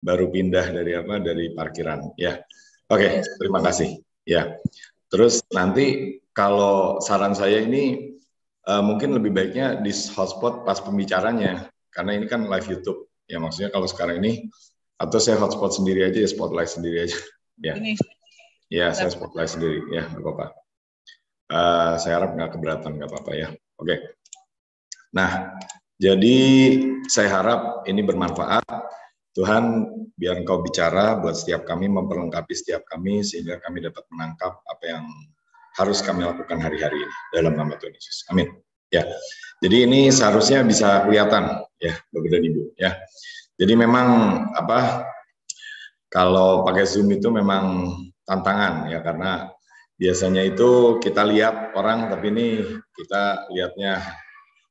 baru pindah dari parkiran ya. Oke, terima kasih ya. Terus nanti kalau saran saya ini mungkin lebih baiknya di hotspot pas pembicaranya, karena ini kan live YouTube ya, maksudnya kalau sekarang ini atau saya hotspot sendiri aja ya, spotlight sendiri aja ya. Ini. Ya, saya spotlight sendiri ya, nggak apa-apa. Saya harap nggak keberatan, nggak apa-apa ya. Oke. Nah, jadi saya harap ini bermanfaat. Tuhan, biar Engkau bicara buat setiap kami, memperlengkapi setiap kami, sehingga kami dapat menangkap apa yang harus kami lakukan hari-hari ini dalam nama Tuhan Yesus. Amin. Ya, jadi ini seharusnya bisa kelihatan ya, Bapak dan Ibu ya. Jadi memang kalau pakai Zoom itu memang tantangan ya, karena biasanya itu kita lihat orang, tapi ini kita lihatnya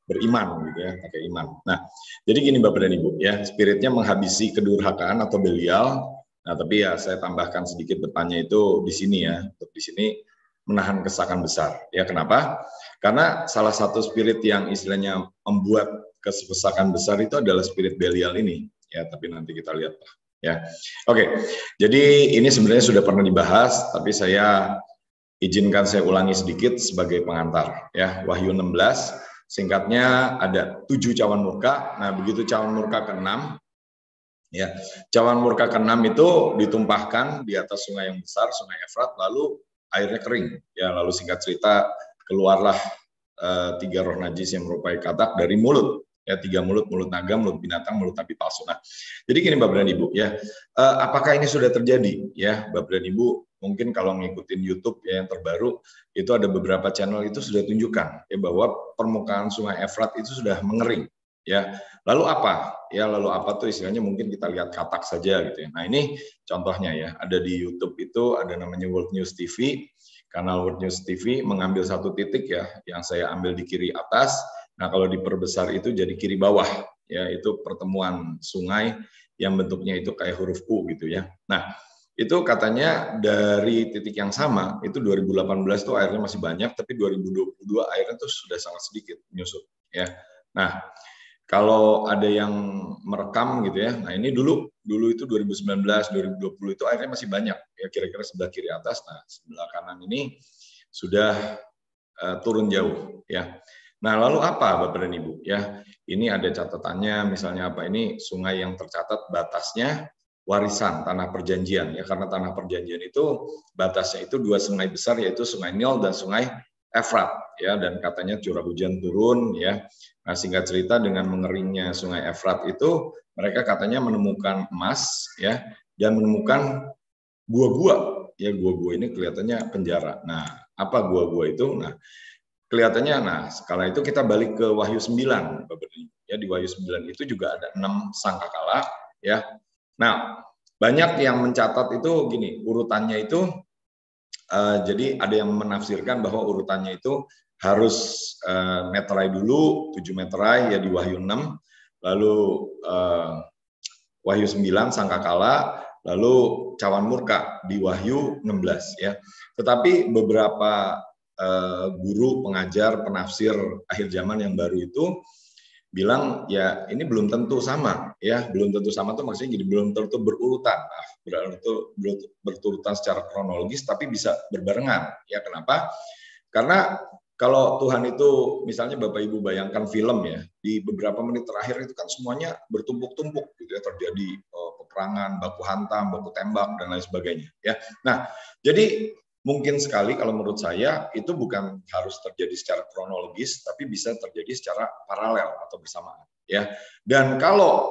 beriman gitu ya, pakai iman. Nah, jadi gini Bapak dan Ibu ya, spiritnya menghabisi kedurhakaan atau Belial. Nah, tapi ya saya tambahkan sedikit depannya itu di sini ya, untuk di sini menahan kesesakan besar. Ya, kenapa? Karena salah satu spirit yang istilahnya membuat kesesakan besar itu adalah spirit Belial ini. Ya, tapi nanti kita lihat lah. Ya, oke. Jadi ini sebenarnya sudah pernah dibahas, tapi saya izinkan saya ulangi sedikit sebagai pengantar. Ya, Wahyu 16. Singkatnya ada 7 cawan murka. Nah, begitu cawan murka ke-6, ya, cawan murka ke-6 itu ditumpahkan di atas sungai yang besar, sungai Efrat, lalu airnya kering. Ya, lalu singkat cerita keluarlah 3 roh najis yang merupai katak dari mulut. Ya, 3 mulut, mulut naga, mulut binatang, mulut nabi palsu. Nah, jadi gini Bapak dan Ibu ya, apakah ini sudah terjadi? Ya, Bapak dan Ibu, mungkin kalau ngikutin YouTube ya yang terbaru, itu ada beberapa channel itu sudah tunjukkan ya bahwa permukaan sungai Efrat itu sudah mengering. Ya, lalu apa? Ya, lalu apa tuh istilahnya, mungkin kita lihat katak saja gitu ya. Nah, ini contohnya ya, ada di YouTube itu ada namanya World News TV. Kanal World News TV mengambil satu titik ya, yang saya ambil di kiri atas. Nah, kalau diperbesar itu jadi kiri bawah, ya itu pertemuan sungai yang bentuknya itu kayak huruf U gitu ya. Nah, itu katanya dari titik yang sama, itu 2018 tuh airnya masih banyak, tapi 2022 airnya tuh sudah sangat sedikit menyusut ya. Nah, kalau ada yang merekam gitu ya, nah ini dulu itu 2019, 2020 itu airnya masih banyak, ya kira-kira sebelah kiri atas, nah sebelah kanan ini sudah turun jauh ya. Nah, lalu apa Bapak dan Ibu ya? Ini ada catatannya, misalnya apa, ini sungai yang tercatat batasnya warisan tanah perjanjian ya, karena tanah perjanjian itu batasnya itu 2 sungai besar, yaitu Sungai Nil dan Sungai Efrat ya, dan katanya curah hujan turun ya. Nah, singkat cerita dengan mengeringnya Sungai Efrat itu mereka katanya menemukan emas ya, dan menemukan gua-gua ya. Gua-gua ini kelihatannya penjara. Nah, apa gua-gua itu? Nah, kelihatannya, nah sekala itu kita balik ke Wahyu 9 Bapak Ibu ya. Di Wahyu 9 itu juga ada 6 sangkakala ya. Nah, banyak yang mencatat itu gini, urutannya itu jadi ada yang menafsirkan bahwa urutannya itu harus meterai dulu, 7 meterai ya di Wahyu 6, lalu Wahyu 9 sangkakala, lalu cawan murka di Wahyu 16 ya. Tetapi beberapa guru, pengajar, penafsir akhir zaman yang baru itu bilang ya ini belum tentu sama ya, belum tentu sama tuh maksudnya jadi belum tentu berurutan. Nah, berurutan secara kronologis, tapi bisa berbarengan ya. Kenapa? Karena kalau Tuhan itu misalnya Bapak Ibu bayangkan film ya, di beberapa menit terakhir itu kan semuanya bertumpuk-tumpuk gitu ya, terjadi peperangan, baku hantam, baku tembak dan lain sebagainya ya. Nah, jadi mungkin sekali kalau menurut saya itu bukan harus terjadi secara kronologis, tapi bisa terjadi secara paralel atau bersamaan ya. Dan kalau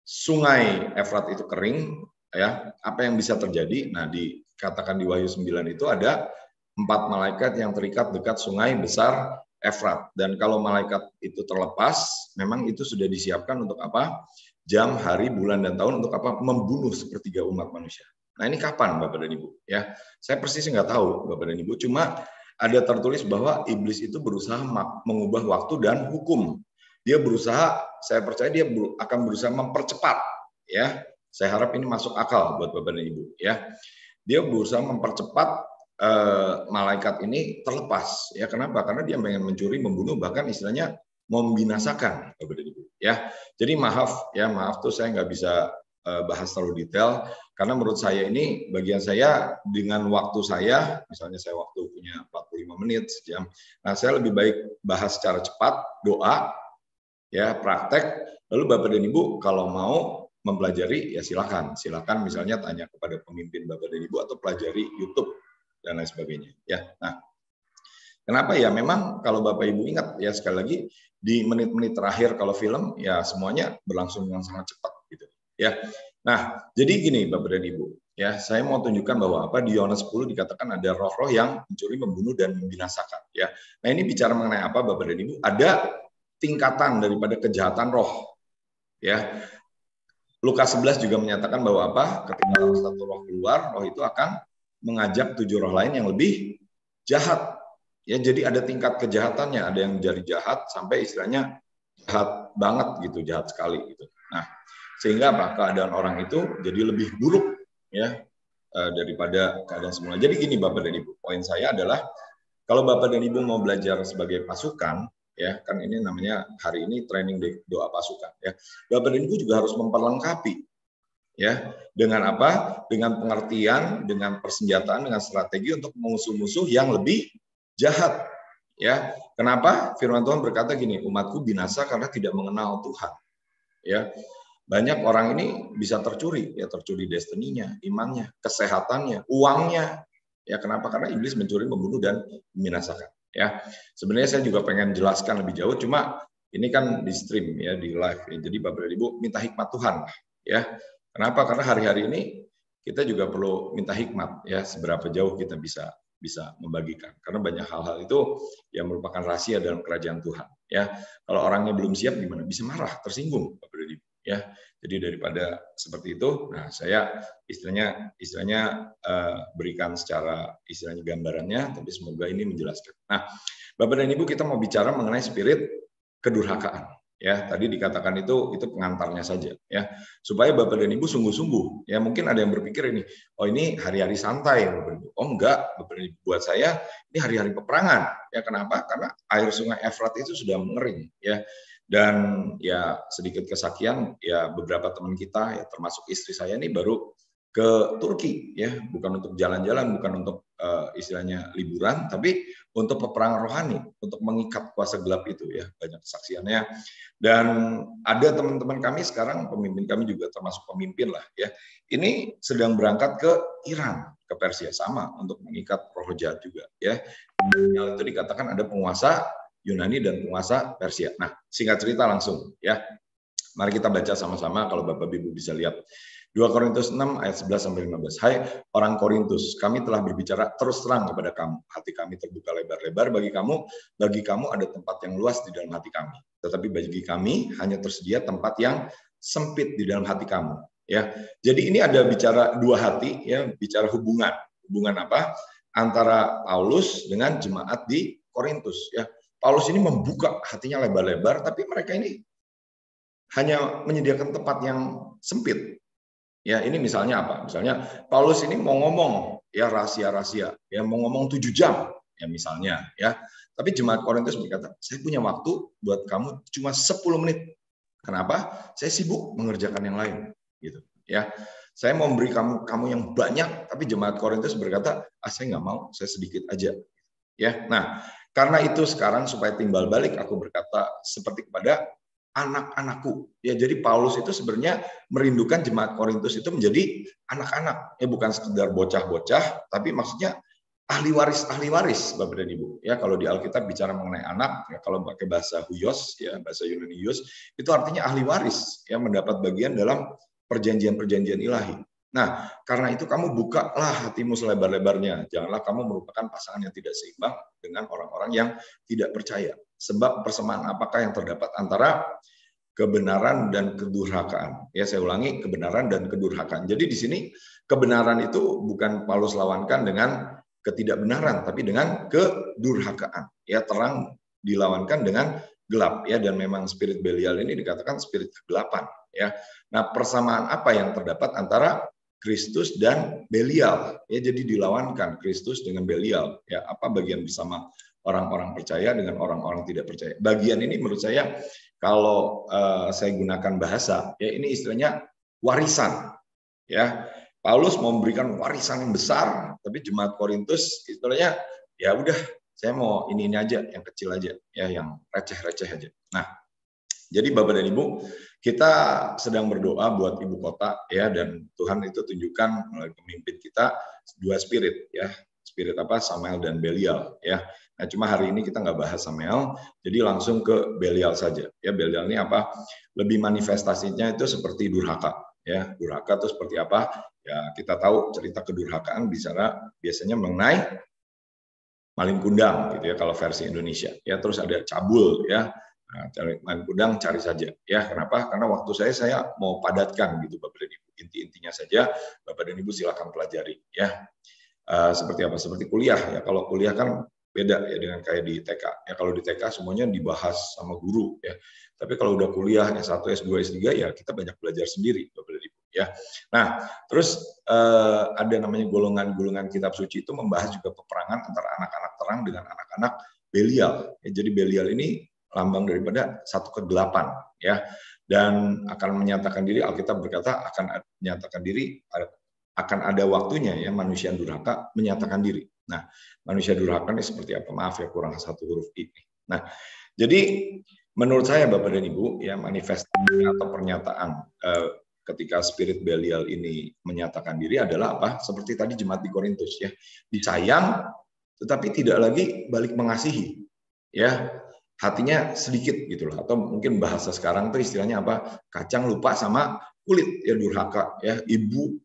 sungai Efrat itu kering ya, apa yang bisa terjadi? Nah, dikatakan di Wahyu 9 itu ada 4 malaikat yang terikat dekat sungai besar Efrat, dan kalau malaikat itu terlepas, memang itu sudah disiapkan untuk apa? Jam, hari, bulan, dan tahun untuk apa? Membunuh sepertiga umat manusia. Nah, ini kapan Bapak dan Ibu ya? Saya persis nggak tahu Bapak dan Ibu, cuma ada tertulis bahwa iblis itu berusaha mengubah waktu dan hukum. Dia berusaha, saya percaya dia akan berusaha mempercepat ya. Saya harap ini masuk akal buat Bapak dan Ibu ya. Dia berusaha mempercepat malaikat ini terlepas ya. Kenapa? Karena dia pengen mencuri, membunuh, bahkan istilahnya membinasakan Bapak dan Ibu ya. Jadi maaf tuh saya nggak bisa bahas terlalu detail, karena menurut saya ini bagian saya dengan waktu saya, misalnya saya waktu punya 45 menit, sejam, nah saya lebih baik bahas secara cepat, doa, ya praktek, lalu Bapak dan Ibu kalau mau mempelajari ya silakan misalnya tanya kepada pemimpin Bapak dan Ibu atau pelajari YouTube dan lain sebagainya. Ya, nah kenapa ya? Memang kalau Bapak Ibu ingat ya sekali lagi di menit-menit terakhir kalau film ya semuanya berlangsung dengan sangat cepat gitu. Ya, nah jadi gini Bapak dan Ibu, ya saya mau tunjukkan bahwa apa di Yohanes 10 dikatakan ada roh-roh yang mencuri, membunuh dan membinasakan. Ya, nah ini bicara mengenai apa Bapak dan Ibu? Ada tingkatan daripada kejahatan roh. Ya, Lukas 11 juga menyatakan bahwa apa? Ketika satu roh keluar, roh itu akan mengajak 7 roh lain yang lebih jahat. Ya, jadi ada tingkat kejahatannya, ada yang jadi jahat sampai istilahnya jahat banget gitu, jahat sekali gitu. Nah, sehingga apa? Keadaan orang itu jadi lebih buruk ya daripada keadaan semula. Jadi gini Bapak dan Ibu, poin saya adalah kalau Bapak dan Ibu mau belajar sebagai pasukan, ya kan ini namanya hari ini training doa pasukan ya. Bapak dan Ibu juga harus memperlengkapi ya dengan apa? Dengan pengertian, dengan persenjataan, dengan strategi untuk musuh-musuh yang lebih jahat. Ya, kenapa? Firman Tuhan berkata gini, umatku binasa karena tidak mengenal Tuhan. Ya, banyak orang ini bisa tercuri, ya tercuri destininya, imannya, kesehatannya, uangnya. Ya, kenapa? Karena iblis mencuri, membunuh dan membinasakan. Ya, sebenarnya saya juga pengen jelaskan lebih jauh, cuma ini kan di stream ya, di live. Ya. Jadi Bapak dan Ibu minta hikmat Tuhan, ya. Kenapa? Karena hari-hari ini kita juga perlu minta hikmat, ya, seberapa jauh kita bisa membagikan. Karena banyak hal-hal itu yang merupakan rahasia dalam kerajaan Tuhan. Ya, kalau orangnya belum siap gimana? Bisa marah, tersinggung, Bapak dan Ibu. Ya, jadi daripada seperti itu, nah saya istilahnya berikan secara istilahnya gambarannya, tapi semoga ini menjelaskan. Nah, Bapak dan Ibu kita mau bicara mengenai spirit kedurhakaan. Ya, tadi dikatakan itu pengantarnya saja ya. Supaya Bapak dan Ibu sungguh-sungguh. Ya, mungkin ada yang berpikir ini, oh ini hari-hari santai Bapak dan Ibu. Oh enggak, Bapak dan Ibu, buat saya ini hari-hari peperangan. Ya, kenapa? Karena air sungai Efrat itu sudah mengering ya. Dan ya sedikit kesakian ya beberapa teman kita ya termasuk istri saya ini baru ke Turki ya, bukan untuk jalan-jalan, bukan untuk istilahnya liburan, tapi untuk peperangan rohani, untuk mengikat kuasa gelap itu ya, banyak kesaksiannya. Dan ada teman-teman kami sekarang, pemimpin kami juga termasuk pemimpin lah ya, ini sedang berangkat ke Iran, ke Persia, sama untuk mengikat roh jahat juga ya. Yang itu dikatakan ada penguasa Yunani dan penguasa Persia. Nah, singkat cerita langsung ya. Mari kita baca sama-sama kalau Bapak Ibu bisa lihat. 2 Korintus 6 ayat 11 sampai 15. Hai orang Korintus, kami telah berbicara terus terang kepada kamu. Hati kami terbuka lebar-lebar bagi kamu ada tempat yang luas di dalam hati kami. Tetapi bagi kami hanya tersedia tempat yang sempit di dalam hati kamu, ya. Jadi ini ada bicara dua hati ya, bicara hubungan. Hubungan apa? Antara Paulus dengan jemaat di Korintus ya. Paulus ini membuka hatinya lebar-lebar, tapi mereka ini hanya menyediakan tempat yang sempit. Ya, ini misalnya apa? Misalnya Paulus ini mau ngomong ya rahasia-rahasia, ya mau ngomong 7 jam ya misalnya ya. Tapi jemaat Korintus berkata, "Saya punya waktu buat kamu cuma 10 menit." Kenapa? Saya sibuk mengerjakan yang lain gitu ya. Saya mau memberi kamu yang banyak, tapi jemaat Korintus berkata, saya nggak mau, saya sedikit aja. Ya. Nah, karena itu sekarang supaya timbal balik aku berkata seperti kepada anak-anakku. Ya, jadi Paulus itu sebenarnya merindukan jemaat Korintus itu menjadi anak-anak. Ya, bukan sekedar bocah-bocah, tapi maksudnya ahli waris Bapak dan Ibu. Ya, kalau di Alkitab bicara mengenai anak, ya kalau pakai bahasa Huios, ya bahasa Yunani Huios, itu artinya ahli waris, yang mendapat bagian dalam perjanjian-perjanjian ilahi. Nah, karena itu kamu bukalah hatimu selebar-lebarnya. Janganlah kamu merupakan pasangan yang tidak seimbang dengan orang-orang yang tidak percaya. Sebab persamaan apakah yang terdapat antara kebenaran dan kedurhakaan? Ya, saya ulangi, kebenaran dan kedurhakaan. Jadi di sini kebenaran itu bukan Paulus lawankan dengan ketidakbenaran, tapi dengan kedurhakaan. Ya, terang dilawankan dengan gelap ya, dan memang spirit Belial ini dikatakan spirit kegelapan ya. Nah, persamaan apa yang terdapat antara Kristus dan Belial? Ya, jadi dilawankan Kristus dengan Belial. Ya, apa bagian bersama orang-orang percaya dengan orang-orang tidak percaya? Bagian ini menurut saya kalau saya gunakan bahasa, ya ini istilahnya warisan. Ya, Paulus mau memberikan warisan yang besar, tapi jemaat Korintus istilahnya ya udah, saya mau ini aja, yang kecil aja, ya, yang receh-receh aja. Nah, jadi Bapak dan Ibu, kita sedang berdoa buat ibu kota, ya, dan Tuhan itu tunjukkan melalui pemimpin kita dua spirit, ya, spirit apa, Samael dan Belial, ya. Nah, cuma hari ini kita nggak bahas Samael, jadi langsung ke Belial saja. Ya, Belial ini apa? Lebih manifestasinya itu seperti durhaka, ya. Durhaka itu seperti apa? Ya, kita tahu cerita kedurhakaan biasanya mengenai maling kundang, gitu ya, kalau versi Indonesia. Ya, terus ada cabul, ya. Nah, main kundang cari saja, ya. Kenapa? Karena waktu saya mau padatkan gitu, Bapak dan Ibu. Inti-intinya saja, Bapak dan Ibu silakan pelajari, ya. Seperti apa? Seperti kuliah, ya. Kalau kuliah kan beda ya dengan kayak di TK. Ya, kalau di TK semuanya dibahas sama guru, ya. Tapi kalau udah kuliah S1, S2, S3, ya kita banyak belajar sendiri, Bapak dan Ibu, ya. Nah, terus ada namanya golongan-golongan kitab suci itu membahas juga peperangan antara anak-anak terang dengan anak-anak Belial. Ya, jadi Belial ini lambang daripada satu kegelapan, ya, dan akan menyatakan diri, Alkitab berkata akan menyatakan diri, akan ada waktunya, ya, manusia durhaka menyatakan diri. Nah, manusia durhaka ini seperti apa? Maaf ya, kurang satu huruf I. Nah, jadi menurut saya Bapak dan Ibu, ya, manifestasi atau pernyataan ketika spirit Belial ini menyatakan diri adalah apa? Seperti tadi jemaat di Korintus, ya, disayang tetapi tidak lagi balik mengasihi, ya. Hatinya sedikit gitu loh, atau mungkin bahasa sekarang tuh istilahnya apa, kacang lupa sama kulit, ya, durhaka, ya. Ibu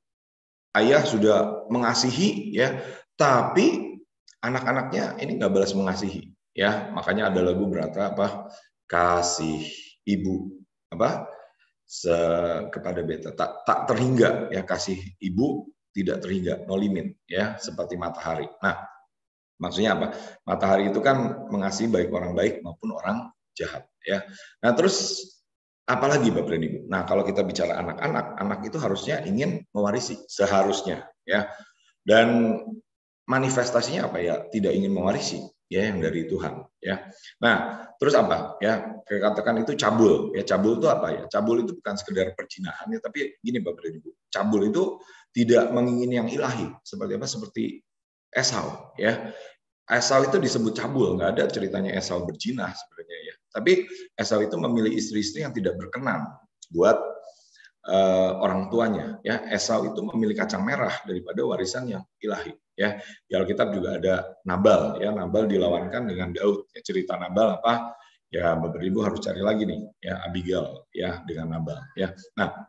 ayah sudah mengasihi, ya, tapi anak-anaknya ini nggak balas mengasihi, ya. Makanya ada lagu berkata apa, kasih ibu apa kepada beta tak terhingga, ya, kasih ibu tidak terhingga, no limit, ya, seperti matahari. Nah, maksudnya apa? Matahari itu kan mengasihi baik orang baik maupun orang jahat, ya. Nah, terus apalagi Bapak dan Ibu? Nah, kalau kita bicara anak-anak, anak itu harusnya ingin mewarisi, seharusnya, ya. Dan manifestasinya apa, ya? Tidak ingin mewarisi, ya, yang dari Tuhan, ya. Nah, terus apa? Ya, katakan itu cabul, ya. Cabul itu apa, ya? Cabul itu bukan sekedar perjinahan, ya, tapi gini Bapak dan Ibu, cabul itu tidak mengingini yang ilahi, seperti apa? Seperti Esau, ya. Esau itu disebut cabul, nggak ada ceritanya Esau berzina sebenarnya, ya. Tapi Esau itu memilih istri-istri yang tidak berkenan buat orang tuanya, ya. Esau itu memilih kacang merah daripada warisan yang ilahi, ya. Di Alkitab juga ada Nabal, ya. Nabal dilawankan dengan Daud. Ya, cerita Nabal apa? Ya, Bapak Ibu harus cari lagi nih, ya, Abigail, ya, dengan Nabal, ya. Nah,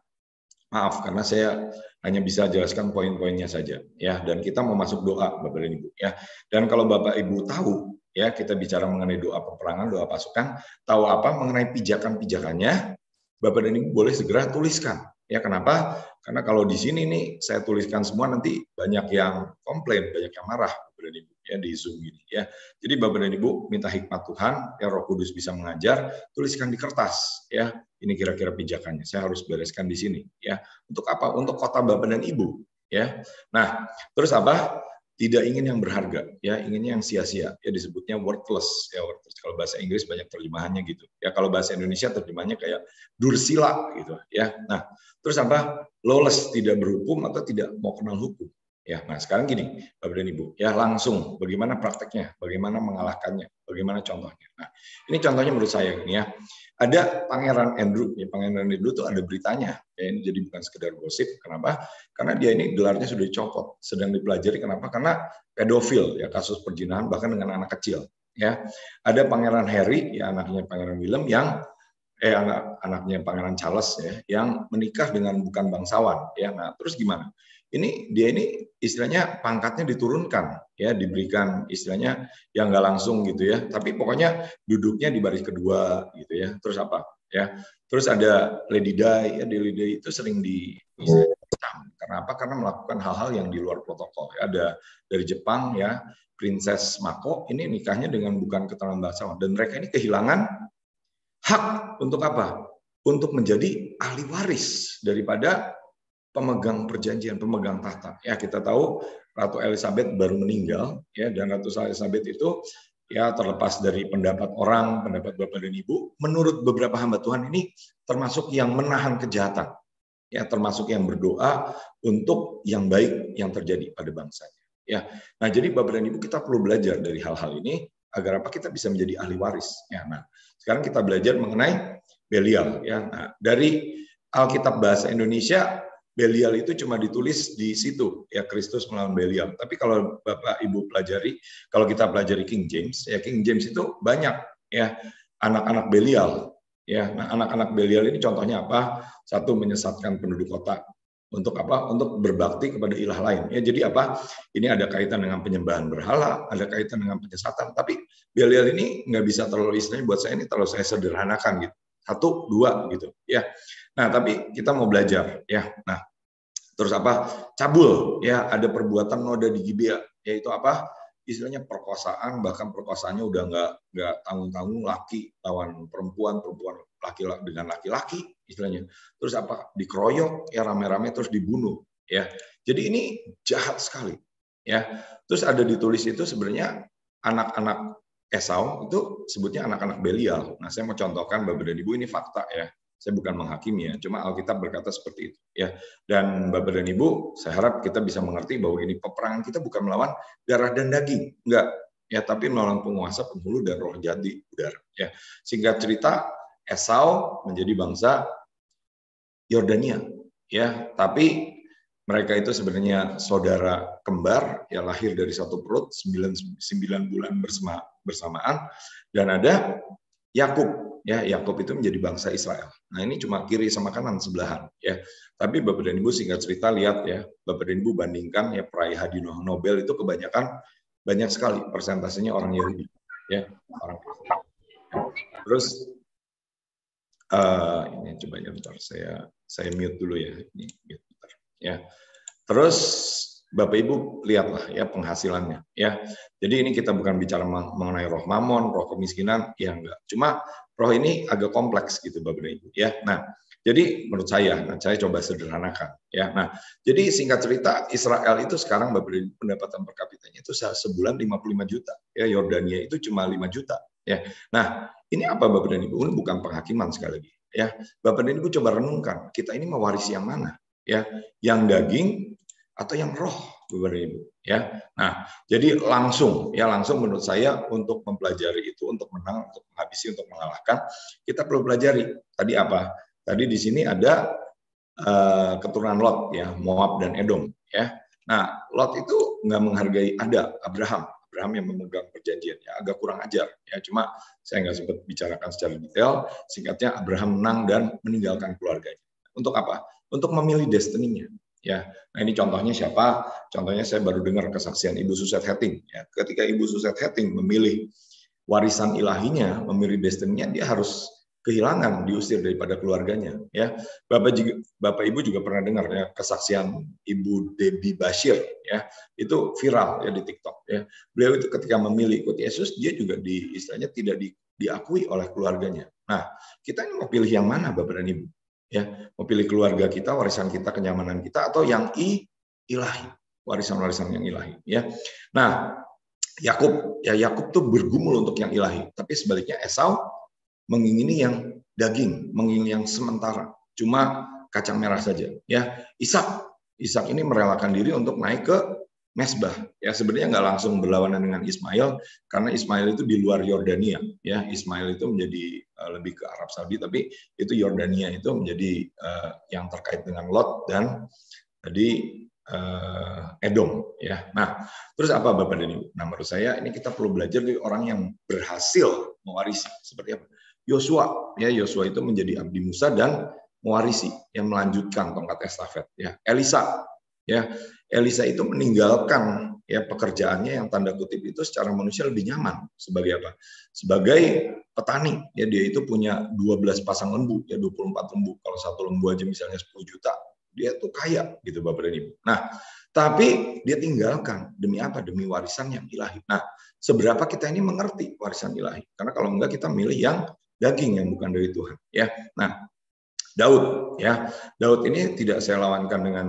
maaf karena saya hanya bisa jelaskan poin-poinnya saja, ya, dan kita mau masuk doa Bapak dan Ibu, ya. Dan kalau Bapak Ibu tahu, ya, kita bicara mengenai doa peperangan, doa pasukan, tahu apa mengenai pijakan-pijakannya, Bapak dan Ibu boleh segera tuliskan. Ya, kenapa? Karena kalau di sini nih saya tuliskan semua, nanti banyak yang komplain, banyak yang marah Bapak dan Ibu, ya, di Zoom ini, ya. Jadi Bapak dan Ibu minta hikmat Tuhan, ya, Roh Kudus bisa mengajar, tuliskan di kertas, ya. Ini kira-kira pijakannya. Saya harus bereskan di sini, ya. Untuk apa? Untuk kota Bapak dan Ibu, ya. Nah, terus apa? Tidak ingin yang berharga, ya, inginnya yang sia-sia, ya, disebutnya worthless, ya, worthless. Kalau bahasa Inggris banyak terjemahannya gitu, ya. Kalau bahasa Indonesia terjemahannya kayak dursila gitu, ya. Nah, terus apa? Lawless, tidak berhukum atau tidak mau kenal hukum, ya. Nah, sekarang gini Bapak dan Ibu, ya, langsung bagaimana prakteknya, bagaimana mengalahkannya, bagaimana contohnya. Nah, ini contohnya menurut saya ini, ya. Ada Pangeran Andrew, ya, Pangeran Andrew itu ada beritanya, ya, ini jadi bukan sekedar gosip. Kenapa? Karena dia ini gelarnya sudah dicopot, sedang dipelajari. Kenapa? Karena pedofil, ya, kasus perjinahan bahkan dengan anak kecil, ya. Ada Pangeran Harry, ya, anaknya Pangeran William, yang anaknya Pangeran Charles, ya, yang menikah dengan bukan bangsawan, ya. Nah, terus gimana? Dia ini istilahnya pangkatnya diturunkan, ya, diberikan istilahnya yang nggak langsung gitu, ya, tapi pokoknya duduknya di baris kedua gitu, ya. Terus apa, ya? Terus ada Lady Di, ya, Lady Di itu sering dicam. Karena apa? Karena melakukan hal-hal yang di luar protokol. Ya, ada dari Jepang, ya, Princess Mako ini nikahnya dengan bukan keturunan bangsawan, dan mereka ini kehilangan hak untuk apa? Untuk menjadi ahli waris daripada pemegang perjanjian, pemegang tahta. Ya, kita tahu Ratu Elizabeth baru meninggal, ya, dan Ratu Elizabeth itu, ya, terlepas dari pendapat orang, pendapat Bapak dan Ibu, menurut beberapa hamba Tuhan ini termasuk yang menahan kejahatan. ya termasuk yang berdoa untuk yang baik yang terjadi pada bangsanya. Ya, nah jadi Bapak dan Ibu kita perlu belajar dari hal-hal ini agar apa kita bisa menjadi ahli waris. Ya, nah sekarang kita belajar mengenai Belial. Ya, nah dari Alkitab bahasa Indonesia Belial itu cuma ditulis di situ ya Kristus melawan Belial. Tapi kalau Bapak Ibu pelajari, kalau kita pelajari King James, ya King James itu banyak ya anak-anak Belial. Ya, nah anak-anak Belial ini contohnya apa? Satu, menyesatkan penduduk kota. Untuk apa? Untuk berbakti kepada ilah lain. Ya, jadi apa? Ini ada kaitan dengan penyembahan berhala, ada kaitan dengan penyesatan. Tapi Belial ini nggak bisa terlalu istilahnya buat saya ini terlalu saya sederhanakan gitu. Satu, dua gitu. Ya. Nah, tapi kita mau belajar. Ya. Nah, terus apa? Cabul. Ya, ada perbuatan noda di Gibea. Yaitu apa? Istilahnya perkosaan, bahkan perkosaannya udah nggak tanggung-tanggung laki lawan perempuan, perempuan laki dengan laki-laki istilahnya. Terus apa? Dikeroyok ya rame-rame terus dibunuh ya. Jadi ini jahat sekali ya. Terus ada ditulis itu sebenarnya anak-anak Esau itu sebutnya anak-anak Belial. Nah, saya mau contohkan Bapak dan Ibu ini fakta ya. Saya bukan menghakimi ya, cuma Alkitab berkata seperti itu ya. Dan Bapak dan Ibu, saya harap kita bisa mengerti bahwa ini peperangan kita bukan melawan darah dan daging, enggak ya, tapi melawan penguasa, penghulu dan roh jahat di udara ya. Singkat cerita, Esau menjadi bangsa Yordania ya, tapi mereka itu sebenarnya saudara kembar ya, lahir dari satu perut 9 bulan bersamaan, dan ada Yakub ya, Yakub itu menjadi bangsa Israel. Nah, ini cuma kiri sama kanan sebelahan ya. Tapi Bapak dan Ibu singkat cerita lihat ya, Bapak dan Ibu bandingkan ya peraih hadiah Nobel itu kebanyakan banyak sekali persentasenya orang Yahudi ya, orang Kristen. Terus ini coba ya bentar, saya mute dulu ya, ini mute bentar ya. Terus Bapak Ibu lihatlah ya penghasilannya ya. Jadi ini kita bukan bicara mengenai roh mamon, roh kemiskinan, ya enggak. Cuma roh ini agak kompleks gitu Bapak Ibu ya. Nah, jadi menurut saya coba sederhanakan ya. Nah, jadi singkat cerita Israel itu sekarang Bapak Ibu pendapatan per kapitanya itu sebulan 55 juta. Ya, Yordania itu cuma 5 juta ya. Nah, ini apa Bapak dan Ibu? Ini bukan penghakiman sekali lagi ya. Bapak dan Ibu coba renungkan, kita ini mewarisi yang mana? Ya, yang daging atau yang roh, Bapak dan Ibu ya. Nah, jadi langsung menurut saya untuk mempelajari itu, untuk menang, untuk menghabisi, untuk mengalahkan, kita perlu pelajari tadi apa? Tadi di sini ada keturunan Lot ya, Moab dan Edom ya. Nah, Lot itu nggak menghargai Abraham yang memegang perjanjian ya, agak kurang ajar ya. Cuma saya nggak sempat bicarakan secara detail. Singkatnya Abraham menang dan meninggalkan keluarganya. Untuk apa? Untuk memilih destininya. Ya, nah ini contohnya siapa? Contohnya saya baru dengar kesaksian Ibu Suset Hetting. Ya, ketika Ibu Suset Hetting memilih warisan ilahinya, memilih destininya, dia harus kehilangan, diusir daripada keluarganya. Ya, Bapak Ibu juga pernah dengar ya kesaksian Ibu Debbie Bashir. Ya, itu viral ya di TikTok. Ya, beliau itu ketika memilih ikut Yesus, dia juga istilahnya tidak diakui oleh keluarganya. Nah, kita ini mau pilih yang mana, Bapak dan Ibu? Ya, mau pilih keluarga kita, warisan kita, kenyamanan kita, atau yang ilahi, warisan-warisan yang ilahi ya. Nah, Yakub tuh bergumul untuk yang ilahi, tapi sebaliknya Esau mengingini yang daging, mengingini yang sementara, cuma kacang merah saja ya. Ishak ini merelakan diri untuk naik ke Mesbah ya, sebenarnya nggak langsung berlawanan dengan Ismail karena Ismail itu di luar Yordania ya. Ismail itu menjadi lebih ke Arab Saudi, tapi itu Yordania itu menjadi yang terkait dengan Lot dan tadi Edom ya. Nah, terus apa Bapak dan Ibu? Nah, menurut saya ini kita perlu belajar dari orang yang berhasil mewarisi seperti apa. Yosua itu menjadi abdi Musa dan mewarisi yang melanjutkan tongkat estafet ya. Elisa itu meninggalkan ya pekerjaannya yang tanda kutip itu secara manusia lebih nyaman sebagai apa? Sebagai petani ya, dia itu punya 12 pasang lembu ya, 24 lembu. Kalau satu lembu aja misalnya 10 juta, dia tuh kaya gitu Bapak dan Ibu. Nah, tapi dia tinggalkan demi apa? Demi warisan yang ilahi. Nah, seberapa kita ini mengerti warisan ilahi? Karena kalau enggak kita milih yang daging yang bukan dari Tuhan ya. Nah, Daud ini tidak saya lawankan dengan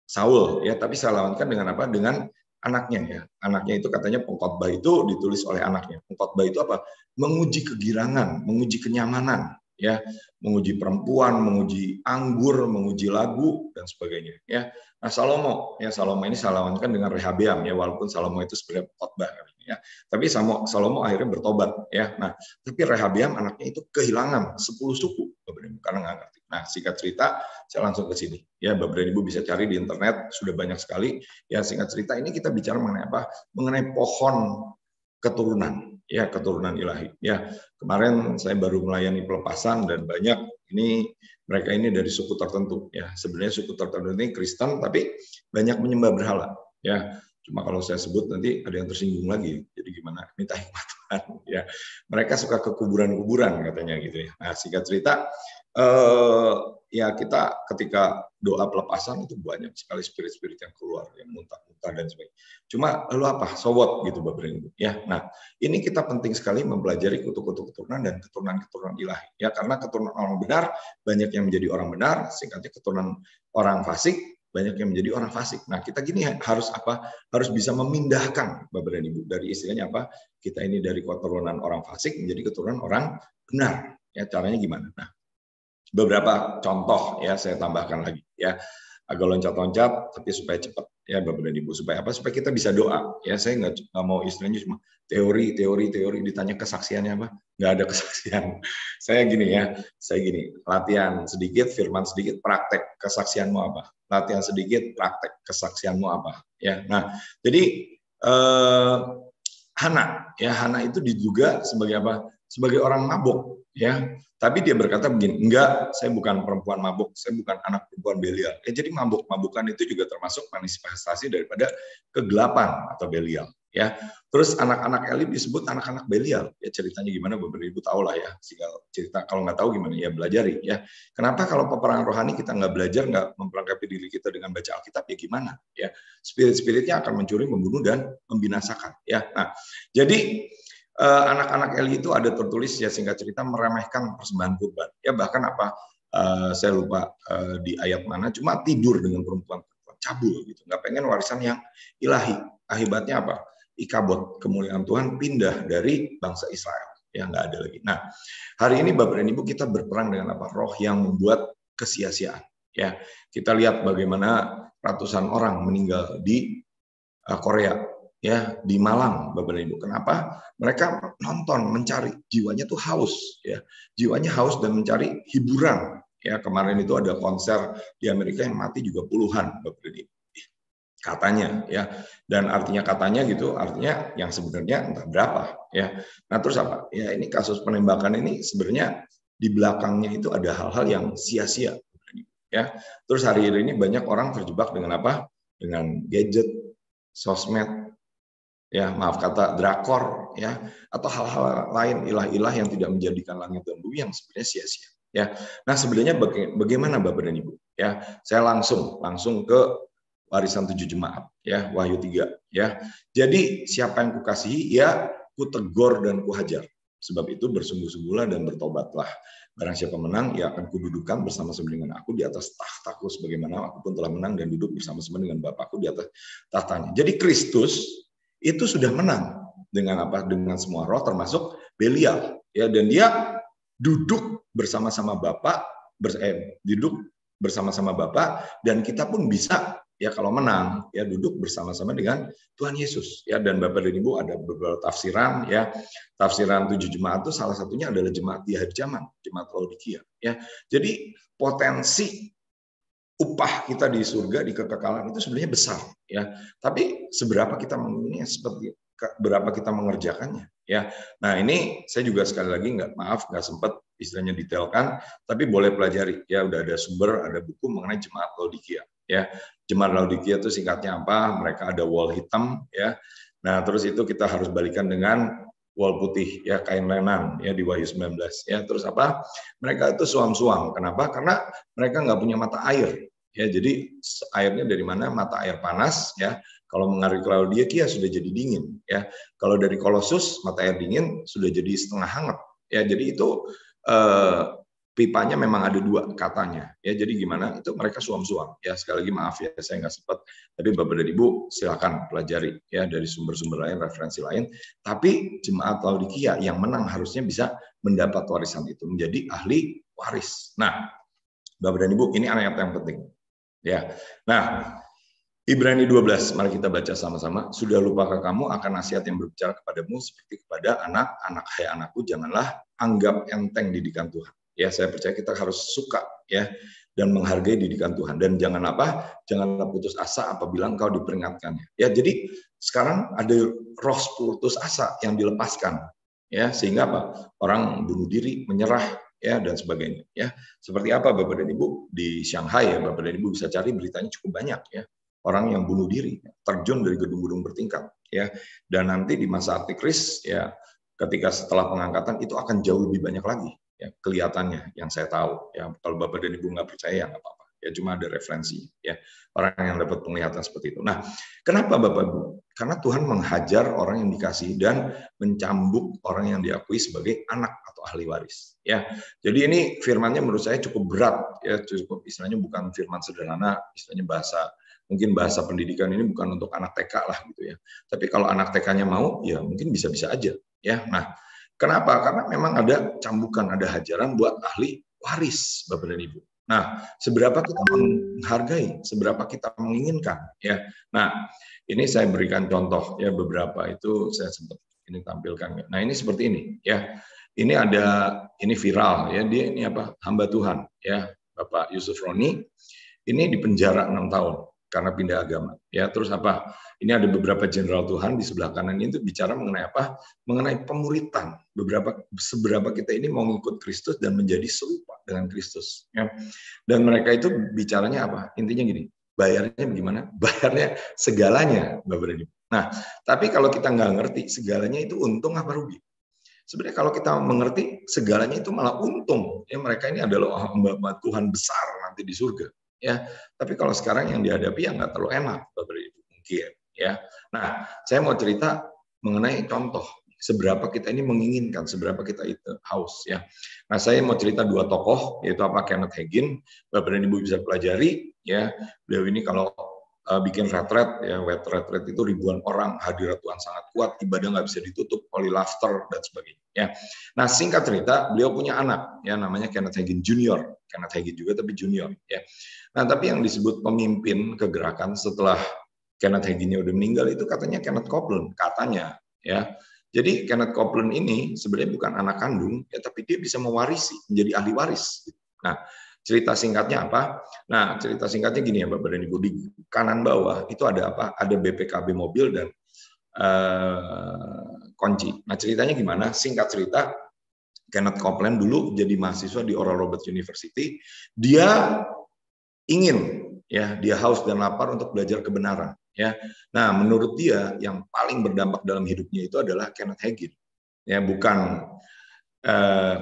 Saul ya, tapi saya lawankan dengan apa? Dengan anaknya ya. Anaknya itu katanya pengkhotbah itu ditulis oleh anaknya. Pengkhotbah itu apa? Menguji kegirangan, menguji kenyamanan ya, menguji perempuan, menguji anggur, menguji lagu dan sebagainya, ya. Nah, Salomo ini salamankan dengan Rehabeam, ya, walaupun Salomo itu sebenarnya khotbah, ya. Tapi Salomo akhirnya bertobat, ya. Nah, tapi Rehabeam anaknya itu kehilangan 10 suku, Bapak Ibu, karena nggak ngerti. Nah, singkat cerita, saya langsung ke sini, ya. Bapak Ibu bisa cari di internet, sudah banyak sekali. Ya, singkat cerita ini kita bicara mengenai apa? Mengenai pohon keturunan, ya, keturunan ilahi. Ya, kemarin saya baru melayani pelepasan dan banyak ini mereka ini dari suku tertentu, ya. Sebenarnya suku tertentu ini Kristen tapi banyak menyembah berhala, ya. Cuma kalau saya sebut nanti ada yang tersinggung lagi. Jadi gimana? Minta hikmat Tuhan, ya. Mereka suka ke kuburan-kuburan katanya gitu, ya. Nah, singkat cerita ya kita ketika doa pelepasan itu banyak sekali spirit-spirit yang keluar, yang muntah-muntah dan sebagainya. Cuma lalu apa? So what gitu Bapak Ibu, ya. Nah, ini kita penting sekali mempelajari kutuk-kutuk keturunan dan keturunan-keturunan ilahi, ya, karena keturunan orang benar banyak yang menjadi orang benar, singkatnya keturunan orang fasik banyak yang menjadi orang fasik. Nah, kita gini harus apa? Harus bisa memindahkan Bapak dan Ibu dari istilahnya apa? Kita ini dari keturunan orang fasik menjadi keturunan orang benar. Ya, caranya gimana? Nah, beberapa contoh ya saya tambahkan lagi, ya, agak loncat-loncat tapi supaya cepat, ya Bapak dan Ibu, supaya apa? Supaya kita bisa doa, ya. Saya nggak mau istilahnya cuma teori ditanya kesaksiannya apa, nggak ada kesaksian. Saya gini, ya, saya gini, latihan sedikit, firman sedikit, praktek, kesaksianmu apa? Latihan sedikit, praktek, kesaksianmu apa? Ya, nah, jadi Hana itu diduga sebagai apa? Sebagai orang mabuk, ya. Tapi dia berkata begini, enggak, saya bukan perempuan mabuk, saya bukan anak perempuan Belial. Ya, jadi mabuk-mabukan itu juga termasuk manifestasi daripada kegelapan atau Belial, ya. Terus anak-anak Eli disebut anak-anak Belial. Ya, ceritanya gimana Bapak Ibu tahu lah, ya. Cerita kalau nggak tahu gimana, ya belajari, ya. Kenapa kalau peperangan rohani kita nggak belajar, nggak memperlengkapi diri kita dengan baca Alkitab, ya gimana, ya. Spirit-spiritnya akan mencuri, membunuh dan membinasakan, ya. Nah, jadi anak-anak Eli itu ada tertulis, ya, singkat cerita meremehkan persembahan kurban, ya, bahkan apa saya lupa di ayat mana, cuma tidur dengan perempuan cabul gitu, nggak pengen warisan yang ilahi. Akibatnya apa? Ikabod, kemuliaan Tuhan pindah dari bangsa Israel, ya, nggak ada lagi. Nah, hari ini Bapak dan Ibu kita berperang dengan apa? Roh yang membuat kesia-siaan, ya. Kita lihat bagaimana ratusan orang meninggal di Korea, ya, di Malang Bapak dan Ibu. Kenapa? Mereka nonton, mencari, jiwanya tuh haus, ya. Jiwanya haus dan mencari hiburan. Ya, kemarin itu ada konser di Amerika yang mati juga puluhan Bapak dan Ibu. Katanya, ya. Dan artinya katanya gitu, artinya yang sebenarnya entah berapa, ya. Nah, terus apa? Ya, ini kasus penembakan ini sebenarnya di belakangnya itu ada hal-hal yang sia-sia, ya. Terus hari ini banyak orang terjebak dengan apa? Dengan gadget, sosmed, ya, maaf kata drakor, ya, atau hal-hal lain ilah-ilah yang tidak menjadikan langit dan bumi yang sebenarnya sia-sia, ya. Nah, sebenarnya bagaimana Bapak dan Ibu, ya. Saya langsung ke warisan 7 jemaat, ya, Wahyu 3, ya. Jadi siapa yang kukasihi, ya, kutegur dan kuhajar. Sebab itu bersungguh-sungguhlah dan bertobatlah. Barang siapa menang, ia akan kududukan bersama-sama dengan aku di atas tahtaku, sebagaimana aku pun telah menang dan duduk bersama-sama dengan Bapakku di atas tahtanya. Jadi Kristus itu sudah menang dengan apa? Dengan semua roh termasuk Belial, ya, dan dia duduk bersama-sama Bapa, duduk bersama-sama Bapa, dan kita pun bisa, ya, kalau menang, ya, duduk bersama-sama dengan Tuhan Yesus, ya. Dan Bapak dan Ibu ada beberapa tafsiran, ya. Tafsiran 7 jemaat itu salah satunya adalah jemaat di akhir zaman, jemaat Laodikia, ya. Jadi potensi upah kita di surga, di kekekalan itu sebenarnya besar, ya. Tapi seberapa kita berapa kita mengerjakannya, ya. Nah, ini saya juga sekali lagi nggak sempat istilahnya detailkan, tapi boleh pelajari, ya. Udah ada sumber, ada buku mengenai jemaat Laodikia, ya. Jemaat Laodikia itu singkatnya apa? Mereka ada wall hitam, ya. Nah, terus itu kita harus balikan dengan wall putih, ya, kain lenan, ya, di Wahyu 19, ya. Terus apa? Mereka itu suam-suam. Kenapa? Karena mereka nggak punya mata air, ya. Jadi airnya dari mana? Mata air panas, ya. Kalau mengalir ke Laodikia sudah jadi dingin, ya. Kalau dari Kolosus mata air dingin sudah jadi setengah hangat, ya. Jadi itu pipanya memang ada 2 katanya. Ya, jadi gimana? Itu mereka suam-suam. Ya, sekali lagi maaf ya, saya nggak sempat. Tapi Bapak dan Ibu silakan pelajari ya dari sumber-sumber lain, referensi lain. Tapi jemaat Laodikia yang menang harusnya bisa mendapat warisan itu, menjadi ahli waris. Nah, Bapak dan Ibu, ini ayat yang penting. Ya. Nah, Ibrani 12, mari kita baca sama-sama. Sudah lupakah kamu akan nasihat yang berbicara kepadamu seperti kepada anak-anak? Hai anakku, janganlah anggap enteng didikan Tuhan. Ya, saya percaya kita harus suka ya dan menghargai didikan Tuhan, dan jangan apa? Janganlah putus asa apabila engkau diperingatkannya. Ya, jadi sekarang ada roh putus asa yang dilepaskan. Ya, sehingga apa? Orang bunuh diri, menyerah ya dan sebagainya ya. Seperti apa Bapak dan Ibu di Shanghai ya, Bapak dan Ibu bisa cari beritanya cukup banyak ya. Orang yang bunuh diri, terjun dari gedung-gedung bertingkat ya. Dan nanti di masa Antikris ya, ketika setelah pengangkatan itu akan jauh lebih banyak lagi ya kelihatannya yang saya tahu ya. Kalau Bapak dan Ibu nggak percaya ya nggak apa-apa ya, cuma ada referensi ya orang yang dapat penglihatan seperti itu. Nah, kenapa Bapak Ibu? Karena Tuhan menghajar orang yang dikasihi dan mencambuk orang yang diakui sebagai anak atau ahli waris ya. Jadi ini firmannya menurut saya cukup berat ya, cukup istilahnya bukan firman sederhana, istilahnya mungkin bahasa pendidikan ini bukan untuk anak TK lah gitu ya. Tapi kalau anak TK-nya mau ya mungkin bisa-bisa aja ya. Nah, kenapa? Karena memang ada cambukan, ada hajaran buat ahli waris, Bapak dan Ibu. Nah, seberapa kita menghargai, seberapa kita menginginkan, ya. Nah, ini saya berikan contoh, ya beberapa itu saya sempat ini tampilkan. Nah, ini seperti ini, ya. Ini ini viral, ya. Dia ini apa? Hamba Tuhan, ya. Bapak Yusuf Roni, ini dipenjara 6 tahun karena pindah agama. Ya, terus apa? Ini ada beberapa jenderal Tuhan di sebelah kanan ini itu bicara mengenai apa? Mengenai pemuritan. Seberapa kita ini mau ngikut Kristus dan menjadi serupa dengan Kristus. Ya. Dan mereka itu bicaranya apa? Intinya gini, bayarnya bagaimana? Bayarnya segalanya, Bapak dan Ibu. Nah, tapi kalau kita nggak ngerti segalanya itu untung apa rugi? Sebenarnya kalau kita mengerti segalanya itu malah untung. Ya, mereka ini adalah hamba Tuhan besar nanti di surga. Ya, tapi kalau sekarang yang dihadapi ya nggak terlalu enak, Bapak Ibu mungkin. Ya, nah saya mau cerita mengenai contoh seberapa kita ini menginginkan, seberapa kita itu haus. Ya, nah saya mau cerita 2 tokoh, yaitu apa Kenneth Hagin, Bapak dan Ibu bisa pelajari. Ya, beliau ini kalau bikin retret ya, retret itu ribuan orang, hadirat Tuhan sangat kuat, ibadah nggak bisa ditutup, holy laughter dan sebagainya. Ya. Nah singkat cerita, beliau punya anak ya namanya Kenneth Hagin Junior, Kenneth Hagin juga tapi junior. Ya. Nah tapi yang disebut pemimpin kegerakan setelah Kenneth Haginnya udah meninggal itu katanya Kenneth Copeland, katanya ya. Jadi Kenneth Copeland ini sebenarnya bukan anak kandung ya, tapi dia bisa mewarisi, menjadi ahli waris. Nah cerita singkatnya apa? Nah, cerita singkatnya gini ya Bapak dan Ibu, di kanan bawah itu ada apa? Ada BPKB mobil dan kunci. Nah, ceritanya gimana? Singkat cerita, Kenneth Copeland dulu jadi mahasiswa di Oral Roberts University. Dia ingin ya, dia haus dan lapar untuk belajar kebenaran ya. Nah, menurut dia yang paling berdampak dalam hidupnya itu adalah Kenneth Hagin. Ya, bukan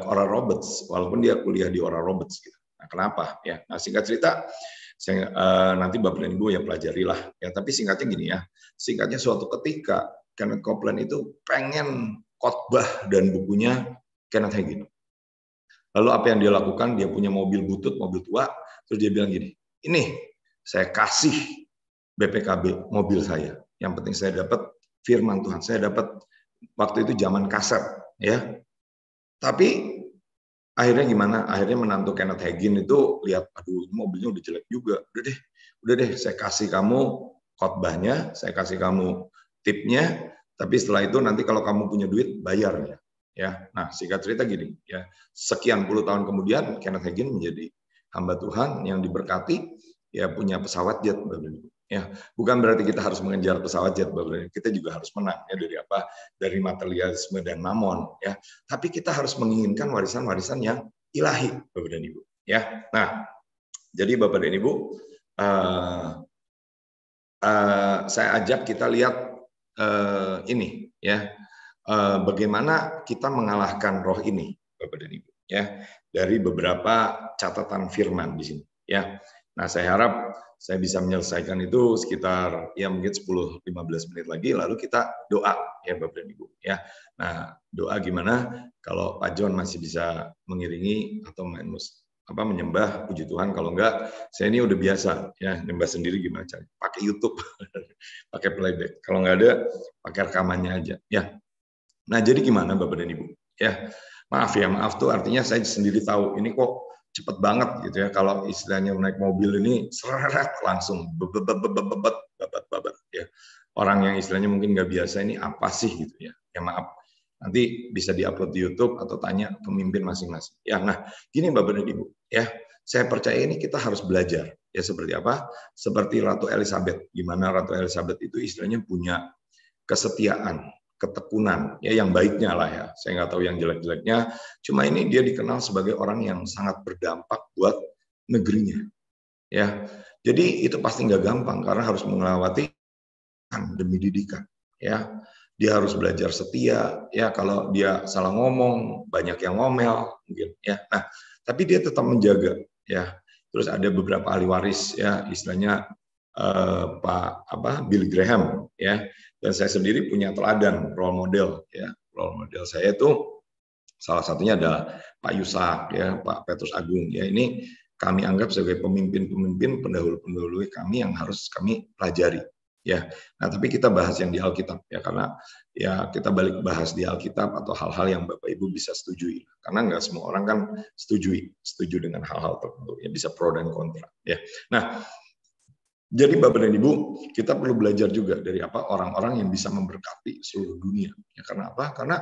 Oral Roberts, walaupun dia kuliah di Oral Roberts gitu. Nah, kenapa? Ya, nah singkat cerita, nanti Bapak dan Ibu yang pelajarilah. Ya, tapi singkatnya gini ya, singkatnya suatu ketika Kenneth Copeland itu pengen khotbah dan bukunya Kenneth Hagin. Lalu apa yang dia lakukan? Dia punya mobil butut, mobil tua, terus dia bilang gini, ini saya kasih BPKB mobil saya. Yang penting saya dapat firman Tuhan, saya dapat waktu itu zaman kaset, ya. Tapi akhirnya gimana? Akhirnya menantu Kenneth Hagin itu lihat, aduh mobilnya udah jelek juga. Udah deh, saya kasih kamu khotbahnya, saya kasih kamu tipnya, tapi setelah itu nanti kalau kamu punya duit bayar ya. Nah, singkat cerita gini ya. Sekian puluh tahun kemudian Kenneth Hagin menjadi hamba Tuhan yang diberkati, ya punya pesawat jet. Ya, bukan berarti kita harus mengejar pesawat jet, kita juga harus menang ya dari apa? Dari materialisme dan mamon ya. Tapi kita harus menginginkan warisan-warisan yang ilahi, Bapak dan Ibu. Ya, nah, jadi Bapak dan Ibu, saya ajak kita lihat ini ya, bagaimana kita mengalahkan roh ini, Bapak dan Ibu. Ya, dari beberapa catatan firman di sini. Ya, nah saya harap saya bisa menyelesaikan itu sekitar ya mungkin 10-15 menit lagi, lalu kita doa ya Bapak dan Ibu ya. Nah, doa gimana? Kalau Pak John masih bisa mengiringi atau menyembah puji Tuhan, kalau enggak saya ini udah biasa ya nyembah sendiri gimana caranya? Pakai YouTube, pakai playback. Kalau enggak ada pakai rekamannya aja ya. Nah, jadi gimana Bapak dan Ibu? Ya, maaf tuh artinya saya sendiri tahu ini kok cepet banget gitu ya. Kalau istilahnya naik mobil ini seret langsung babat ya. Orang yang istilahnya mungkin nggak biasa ini apa sih gitu ya. Ya maaf. Nanti bisa diupload di YouTube atau tanya pemimpin masing-masing. Ya, nah gini Bapak dan Ibu ya. Saya percaya ini kita harus belajar ya seperti apa? Seperti Ratu Elizabeth. Gimana Ratu Elizabeth itu istilahnya punya kesetiaan, ketekunan, ya yang baiknya lah ya. Saya nggak tahu yang jelek-jeleknya. Cuma ini dia dikenal sebagai orang yang sangat berdampak buat negerinya. Ya, jadi itu pasti nggak gampang karena harus melewati demi didikan. Ya, dia harus belajar setia. Ya, kalau dia salah ngomong, banyak yang ngomel, mungkin. Ya, nah, tapi dia tetap menjaga. Ya, terus ada beberapa ahli waris. Ya, istilahnya Bill Graham. Ya. Dan saya sendiri punya teladan, role model. Ya. Role model saya itu salah satunya adalah Pak Yusak, ya, Pak Petrus Agung. Ya, ini kami anggap sebagai pemimpin-pemimpin pendahulu-pendahulu kami yang harus kami pelajari. Ya, nah tapi kita bahas yang di Alkitab ya karena ya kita balik bahas di Alkitab atau hal-hal yang Bapak Ibu bisa setujui. Karena nggak semua orang kan setuju dengan hal-hal tertentu. Ya bisa pro dan kontra. Ya, nah. Jadi Bapak dan Ibu, kita perlu belajar juga dari apa orang-orang yang bisa memberkati seluruh dunia. Ya, karena apa? Karena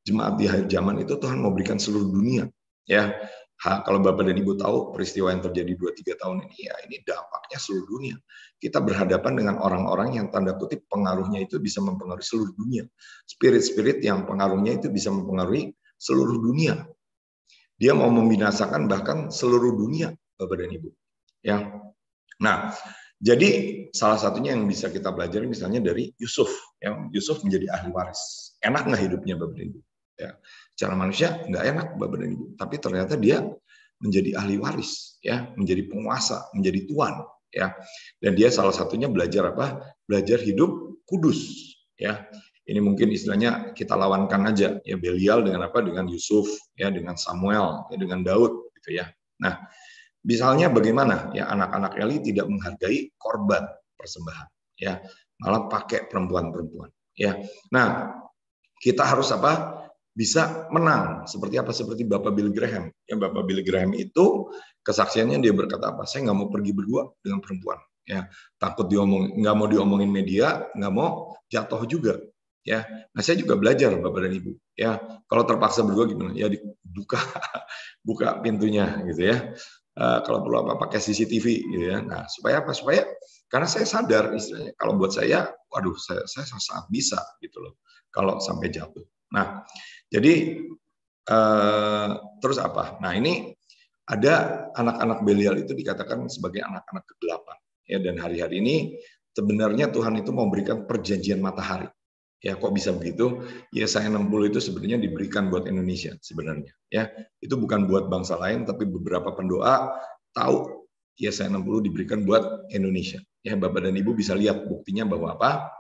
jemaat di akhir zaman itu Tuhan mau berikan seluruh dunia. Ya, kalau Bapak dan Ibu tahu peristiwa yang terjadi 2-3 tahun ini, ya ini dampaknya seluruh dunia. Kita berhadapan dengan orang-orang yang tanda kutip pengaruhnya itu bisa mempengaruhi seluruh dunia. Spirit-spirit yang pengaruhnya itu bisa mempengaruhi seluruh dunia. Dia mau membinasakan bahkan seluruh dunia, Bapak dan Ibu. Ya, nah. Jadi salah satunya yang bisa kita pelajari misalnya dari Yusuf. Ya, Yusuf menjadi ahli waris. Enak nggak hidupnya Bapak dan Ibu? Ya, secara manusia nggak enak Bapak dan Ibu. Tapi ternyata dia menjadi ahli waris, ya, menjadi penguasa, menjadi tuan. Ya, dan dia salah satunya belajar apa? Belajar hidup kudus. Ya, ini mungkin istilahnya kita lawankan aja. Ya, Belial dengan apa? Dengan Yusuf, ya, dengan Samuel, ya, dengan Daud, gitu ya. Nah. Misalnya bagaimana ya anak-anak Eli tidak menghargai korban persembahan, ya malah pakai perempuan-perempuan, ya. Nah kita harus apa? Bisa menang seperti apa? Seperti Bapak Bill Graham. Ya Bapak Bill Graham itu kesaksiannya dia berkata apa? Saya nggak mau pergi berdua dengan perempuan, ya takut nggak mau diomongin media, nggak mau jatuh juga. Ya, nah saya juga belajar Bapak dan Ibu. Ya, kalau terpaksa berdua gimana? Ya buka pintunya gitu ya. Kalau perlu apa pakai CCTV gitu ya. Nah, supaya apa? Supaya karena saya sadar istilahnya kalau buat saya, waduh, saya sangat bisa gitu loh kalau sampai jatuh. Nah, jadi terus apa? Nah, ini ada anak-anak Belial itu dikatakan sebagai anak-anak kegelapan. Ya, dan hari-hari ini sebenarnya Tuhan itu mau berikan perjanjian matahari. Ya, kok bisa begitu? Yesaya 60 itu sebenarnya diberikan buat Indonesia sebenarnya. Ya, itu bukan buat bangsa lain, tapi beberapa pendoa tahu Yesaya 60 diberikan buat Indonesia. Ya, Bapak dan Ibu bisa lihat buktinya bahwa apa?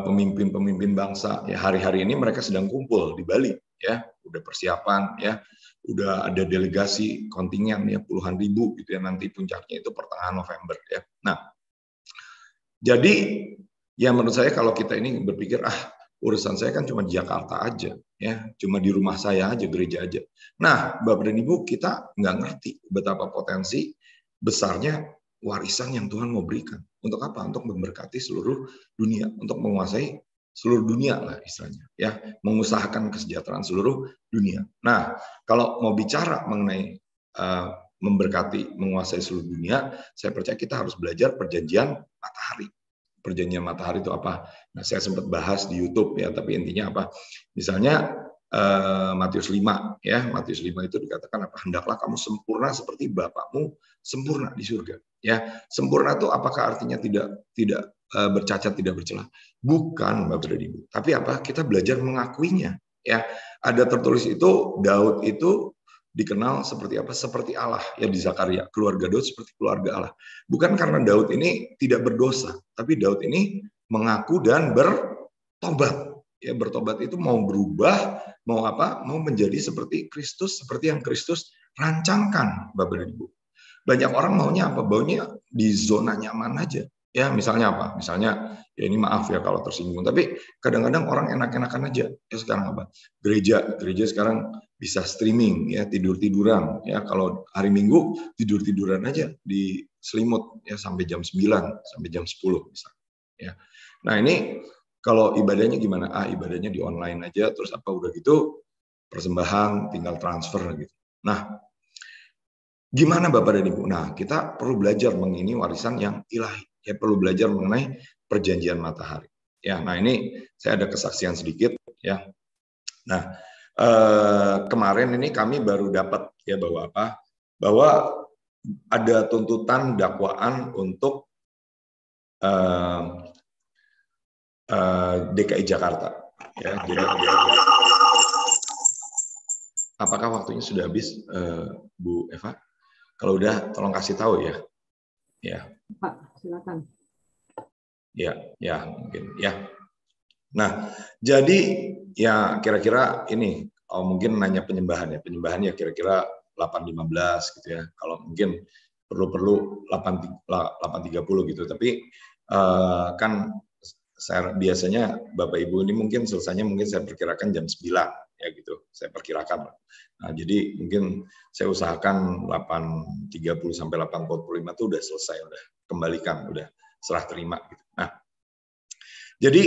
Pemimpin-pemimpin bangsa ya hari-hari ini mereka sedang kumpul di Bali. Ya, udah persiapan. Ya, udah ada delegasi kontingen ya puluhan ribu gitu ya nanti puncaknya itu pertengahan November. Ya, nah jadi ya menurut saya kalau kita ini berpikir urusan saya kan cuma di Jakarta aja ya, cuma di rumah saya aja, gereja aja. Nah, Bapak dan Ibu kita nggak ngerti betapa potensi besarnya warisan yang Tuhan mau berikan. Untuk apa? Untuk memberkati seluruh dunia, untuk menguasai seluruh dunia lah istilahnya ya, mengusahakan kesejahteraan seluruh dunia. Nah, kalau mau bicara mengenai memberkati, menguasai seluruh dunia, saya percaya kita harus belajar perjanjian matahari. Perjanjian matahari itu apa? Nah, saya sempat bahas di YouTube ya, tapi intinya apa? Misalnya Matius 5 ya, Matius 5 itu dikatakan apa? Hendaklah kamu sempurna seperti Bapakmu sempurna di surga. Ya, sempurna itu apakah artinya tidak bercacat, tidak bercela? Bukan, Bapak dan Ibu. Tapi apa? Kita belajar mengakuinya. Ya, ada tertulis itu Daud itu dikenal seperti apa? Seperti Allah ya di Zakaria. Keluarga Daud seperti keluarga Allah. Bukan karena Daud ini tidak berdosa, tapi Daud ini mengaku dan bertobat. Ya, bertobat itu mau berubah, mau apa? Mau menjadi seperti Kristus, seperti yang Kristus rancangkan, Bapak dan Ibu. Banyak orang maunya apa? Maunya di zona nyaman aja. Ya, misalnya apa? Misalnya, ya ini maaf ya kalau tersinggung, tapi kadang-kadang orang enak-enakan aja. Ya sekarang apa? Gereja sekarang bisa streaming, ya tidur-tiduran. Ya kalau hari Minggu tidur-tiduran aja di selimut ya sampai jam 9, sampai jam 10 misalnya. Ya. Nah, ini kalau ibadahnya gimana? Ibadahnya di online aja, terus apa udah gitu persembahan tinggal transfer gitu. Nah, gimana Bapak dan Ibu? Nah, kita perlu belajar mengenai warisan yang ilahi. Ya, perlu belajar mengenai perjanjian matahari. Ya, nah ini saya ada kesaksian sedikit ya. Nah, kemarin ini kami baru dapat ya bahwa apa? Bahwa ada tuntutan dakwaan untuk DKI Jakarta. Ya, jadi apakah waktunya sudah habis, Bu Eva? Kalau udah, tolong kasih tahu ya. Ya. Pak, silakan. Ya, mungkin ya. Nah, jadi ya kira-kira ini, mungkin nanya penyembahan ya kira-kira 8.15 gitu ya. Kalau mungkin perlu 8.30 gitu. Tapi kan saya biasanya Bapak Ibu ini mungkin selesainya mungkin saya perkirakan jam 9 ya gitu. Saya perkirakan. Nah, jadi mungkin saya usahakan 8.30 sampai 8.45 itu udah selesai, udah kembalikan, udah serah terima gitu. Nah, jadi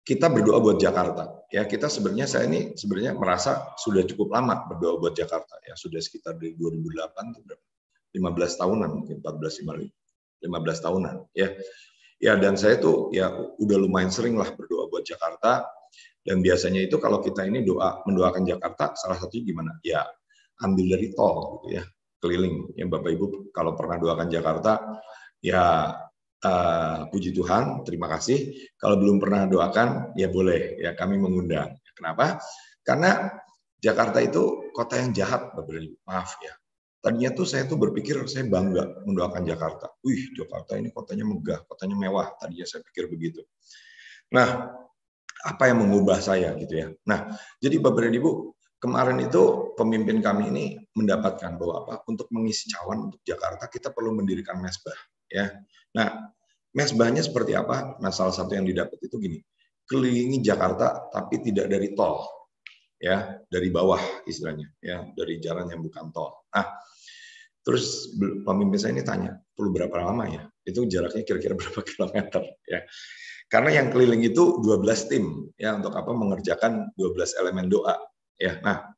kita berdoa buat Jakarta. Ya, kita saya ini sebenarnya merasa sudah cukup lama berdoa buat Jakarta. Ya, sudah sekitar dari 2008 15 tahunan mungkin 15 tahunan ya. Ya, dan saya tuh ya udah lumayan sering lah berdoa buat Jakarta. Dan biasanya itu kalau kita ini mendoakan Jakarta, salah satunya gimana? Ya, ambil dari tol gitu ya, keliling. Ya Bapak Ibu kalau pernah doakan Jakarta, ya puji Tuhan, terima kasih. Kalau belum pernah doakan, ya boleh, ya kami mengundang. Kenapa? Karena Jakarta itu kota yang jahat, Bapak Ibu. Maaf ya. Tadinya tuh saya tuh berpikir saya bangga mendoakan Jakarta. Wih, Jakarta ini kotanya megah, kotanya mewah. Tadinya saya pikir begitu. Nah, apa yang mengubah saya gitu ya. Nah, jadi Bapak dan Ibu, kemarin itu pemimpin kami ini mendapatkan bahwa apa? Untuk mengisi cawan untuk Jakarta kita perlu mendirikan mesbah ya. Nah, mesbahnya seperti apa? Nah, salah satu yang didapat itu gini. Kelilingi Jakarta tapi tidak dari tol. Ya, dari bawah istilahnya ya, dari jalan yang bukan tol. Nah, terus pemimpin saya ini tanya, perlu berapa lama ya? Itu jaraknya kira-kira berapa kilometer ya? Karena yang keliling itu 12 tim ya untuk apa mengerjakan 12 elemen doa ya. Nah,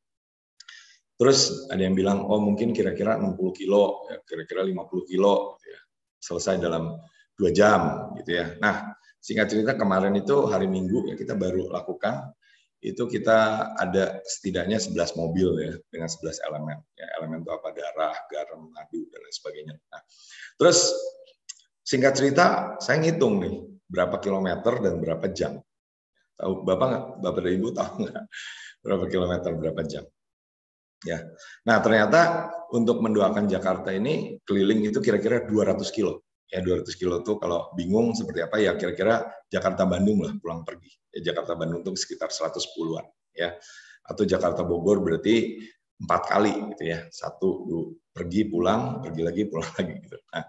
terus ada yang bilang oh mungkin kira-kira 60 kilo, ya, kira-kira 50 kilo ya. Selesai dalam 2 jam gitu ya. Nah, singkat cerita kemarin itu hari Minggu ya kita baru lakukan itu kita ada setidaknya 11 mobil ya dengan 11 elemen. Ya, elemen itu apa? Darah, garam, madu dan lain sebagainya. Nah, terus singkat cerita saya ngitung nih berapa kilometer dan berapa jam. Tahu Bapak nggak? Bapak dan Ibu tahu nggak berapa kilometer, berapa jam? Ya. Nah, ternyata untuk mendoakan Jakarta ini keliling itu kira-kira 200 kilo. Ya, 200 kilo tuh kalau bingung seperti apa ya kira-kira Jakarta-Bandung lah pulang pergi. Ya, Jakarta-Bandung tuh sekitar 110-an ya. Atau Jakarta-Bogor berarti 4 kali gitu ya. 1 pergi pulang, pergi lagi pulang lagi gitu. Nah,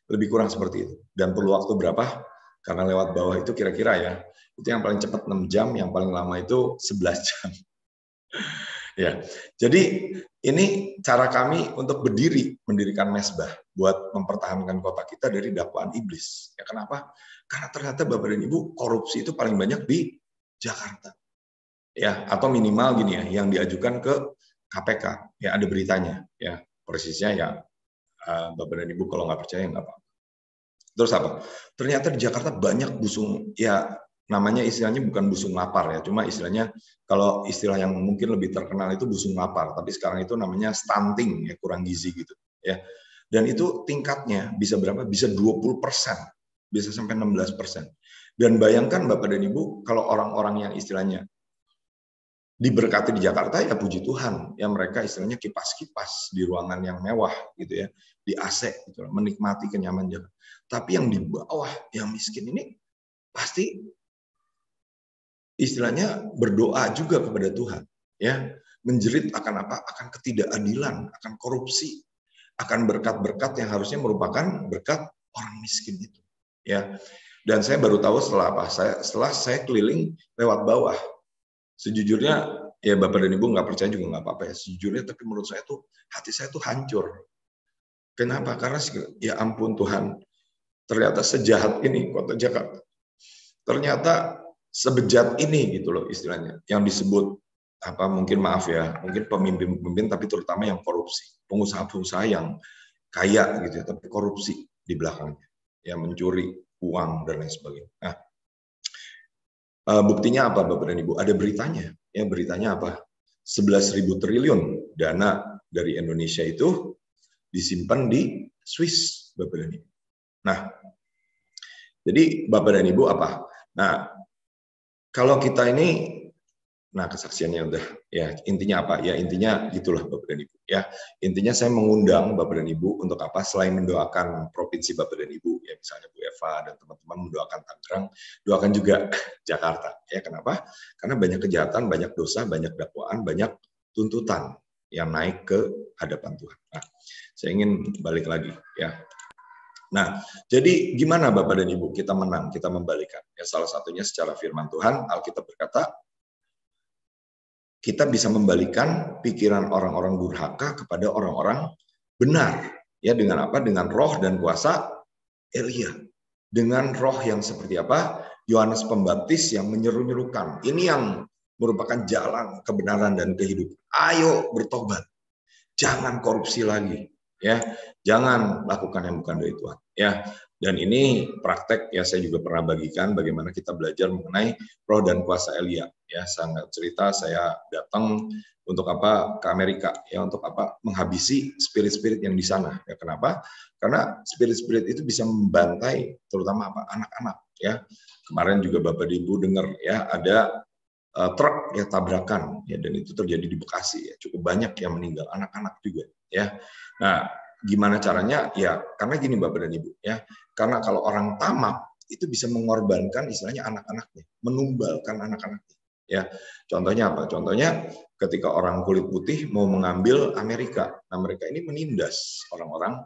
lebih kurang seperti itu. Dan perlu waktu berapa? Karena lewat bawah itu kira-kira ya. Itu yang paling cepat 6 jam, yang paling lama itu 11 jam. Ya, jadi ini cara kami untuk mendirikan mesbah buat mempertahankan kota kita dari dakwaan iblis. Ya kenapa? Karena ternyata Bapak dan Ibu korupsi itu paling banyak di Jakarta. Ya, atau minimal gini ya, yang diajukan ke KPK. Ya ada beritanya. Ya, persisnya ya Bapak dan Ibu kalau nggak percaya nggak apa-apa. Terus apa? Ternyata di Jakarta banyak busung ya. Namanya istilahnya bukan busung lapar ya, cuma istilahnya kalau istilah yang mungkin lebih terkenal itu busung lapar, tapi sekarang itu namanya stunting ya, kurang gizi gitu ya. Dan itu tingkatnya bisa berapa? Bisa 20%, bisa sampai 16%. Dan bayangkan Bapak dan Ibu kalau orang-orang yang istilahnya diberkati di Jakarta ya puji Tuhan, ya mereka istilahnya kipas-kipas di ruangan yang mewah gitu ya, di AC gitu, menikmati kenyamanan Jakarta. Tapi yang di bawah, yang miskin ini pasti istilahnya berdoa juga kepada Tuhan, ya, menjerit akan apa? Akan ketidakadilan, akan korupsi, akan berkat-berkat yang harusnya merupakan berkat orang miskin itu, ya. Dan saya baru tahu setelah apa? Setelah saya keliling lewat bawah. Sejujurnya ya Bapak dan Ibu nggak percaya juga nggak apa-apa ya. Sejujurnya tapi menurut saya tuh hati saya tuh hancur. Kenapa? Karena ya ampun Tuhan, ternyata sejahat ini kota Jakarta. Ternyata sebejat ini gitu loh istilahnya. Yang disebut apa mungkin maaf ya, mungkin pemimpin-pemimpin tapi terutama yang korupsi, pengusaha-pengusaha yang kaya gitu ya, tapi korupsi di belakangnya, yang mencuri uang dan lain sebagainya. Nah, buktinya apa Bapak dan Ibu? Ada beritanya. Ya beritanya apa? 11.000 triliun dana dari Indonesia itu disimpan di Swiss, Bapak dan Ibu. Nah, jadi Bapak dan Ibu apa? Nah, kalau kita ini, nah kesaksiannya udah, ya intinya apa? Ya intinya gitulah Bapak dan Ibu. Ya intinya saya mengundang Bapak dan Ibu untuk apa? Selain mendoakan provinsi Bapak dan Ibu, ya misalnya Bu Eva dan teman-teman mendoakan Tangerang, doakan juga Jakarta. Ya kenapa? Karena banyak kejahatan, banyak dosa, banyak dakwaan, banyak tuntutan yang naik ke hadapan Tuhan. Nah, saya ingin balik lagi ya. Nah, jadi gimana Bapak dan Ibu kita menang, kita membalikan? Ya salah satunya secara firman Tuhan, Alkitab berkata, kita bisa membalikan pikiran orang-orang durhaka kepada orang-orang benar. Ya dengan apa? Dengan roh dan kuasa Elia. Dengan roh yang seperti apa? Yohanes Pembaptis yang menyeru-nyerukan. Ini yang merupakan jalan kebenaran dan kehidupan. Ayo bertobat. Jangan korupsi lagi. Ya, jangan lakukan yang bukan dari Tuhan. Ya, dan ini praktek ya saya juga pernah bagikan bagaimana kita belajar mengenai roh dan kuasa Elia. Ya, sangat cerita saya datang untuk apa ke Amerika ya untuk apa menghabisi spirit-spirit yang di sana. Ya, kenapa? Karena spirit-spirit itu bisa membantai terutama apa anak-anak ya. Kemarin juga Bapak Ibu dengar ya ada truk ya tabrakan ya dan itu terjadi di Bekasi ya cukup banyak yang meninggal anak-anak juga ya. Nah, gimana caranya? Ya, karena gini Bapak dan Ibu ya. Karena kalau orang tamak itu bisa mengorbankan istilahnya anak-anaknya, menumbalkan anak-anaknya. Ya, contohnya apa? Contohnya ketika orang kulit putih mau mengambil Amerika, nah mereka ini menindas orang-orang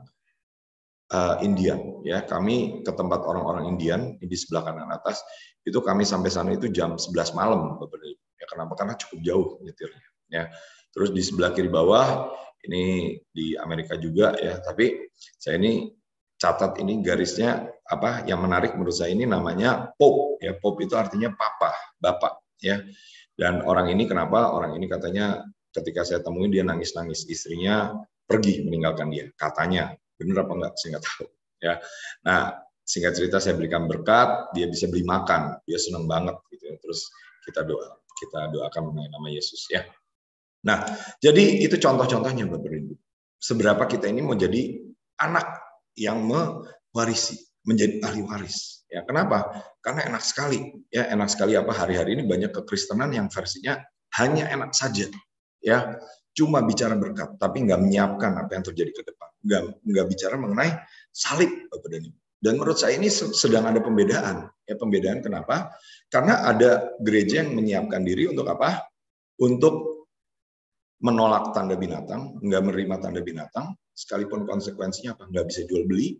Indian. Ya, kami ke tempat orang-orang Indian di sebelah kanan atas itu kami sampai sana itu jam 11 malam Bapak dan Ibu. Ya, kenapa? Karena cukup jauh nyetirnya. Ya, terus di sebelah kiri bawah ini di Amerika juga ya, tapi saya ini catat ini garisnya apa yang menarik menurut saya ini namanya Pope ya. Pope itu artinya papa, bapak ya. Dan orang ini kenapa? Orang ini katanya ketika saya temuin dia nangis-nangis, istrinya pergi meninggalkan dia, katanya. Benar apa enggak? Saya nggak tahu ya. Nah, singkat cerita saya berikan berkat, dia bisa beli makan, dia senang banget gitu ya. Terus kita doakan mengenai nama Yesus ya. Nah, jadi itu contoh-contohnya Bapak Ibu. Seberapa kita ini mau jadi anak yang mewarisi, menjadi ahli waris. Ya, kenapa? Karena enak sekali. Ya, enak sekali apa hari-hari ini banyak kekristenan yang versinya hanya enak saja. Ya, cuma bicara berkat, tapi nggak menyiapkan apa yang terjadi ke depan. Nggak bicara mengenai salib, Bapak dan Ibu. Dan menurut saya ini sedang ada pembedaan. Ya, pembedaan kenapa? Karena ada gereja yang menyiapkan diri untuk apa? Untuk menolak tanda binatang, nggak menerima tanda binatang, sekalipun konsekuensinya apa? Nggak bisa jual beli.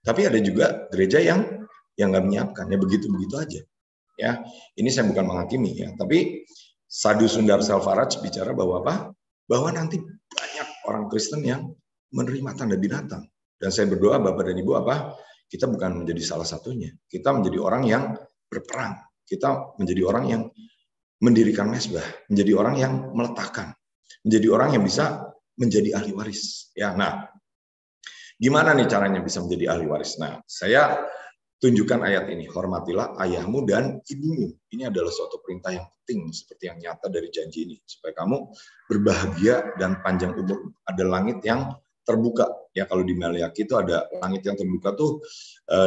Tapi ada juga gereja yang nggak menyiapkan, ya begitu-begitu aja. Ya, ini saya bukan menghakimi ya, tapi Sadhu Sundar Selvaraj bicara bahwa apa? Bahwa nanti banyak orang Kristen yang menerima tanda binatang. Dan saya berdoa Bapak dan Ibu apa? Kita bukan menjadi salah satunya. Kita menjadi orang yang berperang. Kita menjadi orang yang mendirikan mezbah, menjadi orang yang meletakkan, menjadi orang yang bisa menjadi ahli waris. Ya, nah, gimana nih caranya bisa menjadi ahli waris? Nah, saya tunjukkan ayat ini, hormatilah ayahmu dan ibumu. Ini adalah suatu perintah yang penting, seperti yang nyata dari janji ini, supaya kamu berbahagia dan panjang umur. Ada langit yang terbuka. Ya, kalau di Maleakhi itu ada langit yang terbuka tuh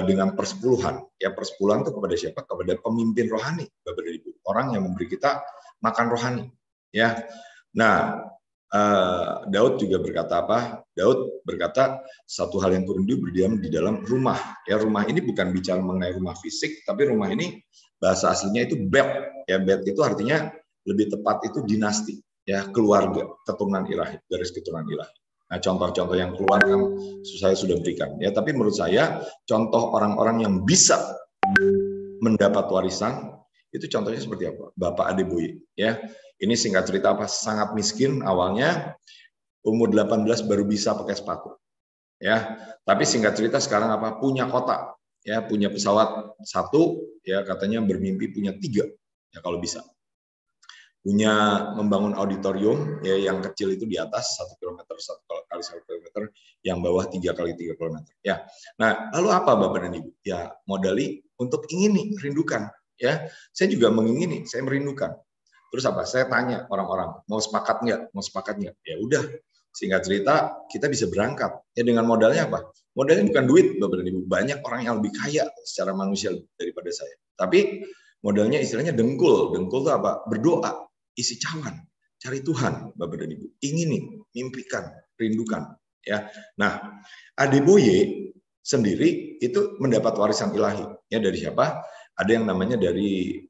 dengan persepuluhan. Ya, persepuluhan itu kepada siapa? Kepada pemimpin rohani, Bapak dan Ibu. Orang yang memberi kita makan rohani. ya. Nah, Daud juga berkata apa? Daud berkata satu hal yang kurindu berdiam di dalam rumah. Ya, rumah ini bukan bicara mengenai rumah fisik, tapi rumah ini bahasa aslinya itu bed. Ya, bed itu artinya lebih tepat itu dinasti, ya, keluarga, keturunan ilahi, garis keturunan ilahi. Nah, contoh-contoh yang keluar kan saya sudah berikan. Ya, tapi menurut saya contoh orang-orang yang bisa mendapat warisan itu contohnya seperti apa? Bapak Adeboye, ya. Ini singkat cerita apa? Sangat miskin awalnya, umur 18 baru bisa pakai sepatu. Ya, tapi singkat cerita sekarang apa? Punya kota, ya, punya pesawat satu, ya, katanya bermimpi punya 3, ya kalau bisa. Punya membangun auditorium, ya, yang kecil itu di atas 1 kilometer 1 kali 1 kilometer, yang bawah 3 kali 3 kilometer. Ya, nah lalu apa Bapak dan Ibu? Ya, modali untuk ingini, rindukan. Ya, saya juga mengingini, saya merindukan. Terus apa? Saya tanya orang-orang, mau sepakat nggak? Mau sepakat nggak? Ya udah, singkat cerita kita bisa berangkat. Ya dengan modalnya apa? Modalnya bukan duit, Bapak dan Ibu. Banyak orang yang lebih kaya secara manusia daripada saya. Tapi modalnya istilahnya dengkul. Dengkul itu apa? Berdoa, isi cawan, cari Tuhan, Bapak dan Ibu. Ingini, mimpikan, rindukan. Ya. Nah, Adeboye sendiri itu mendapat warisan ilahi. Ya, dari siapa? Ada yang namanya dari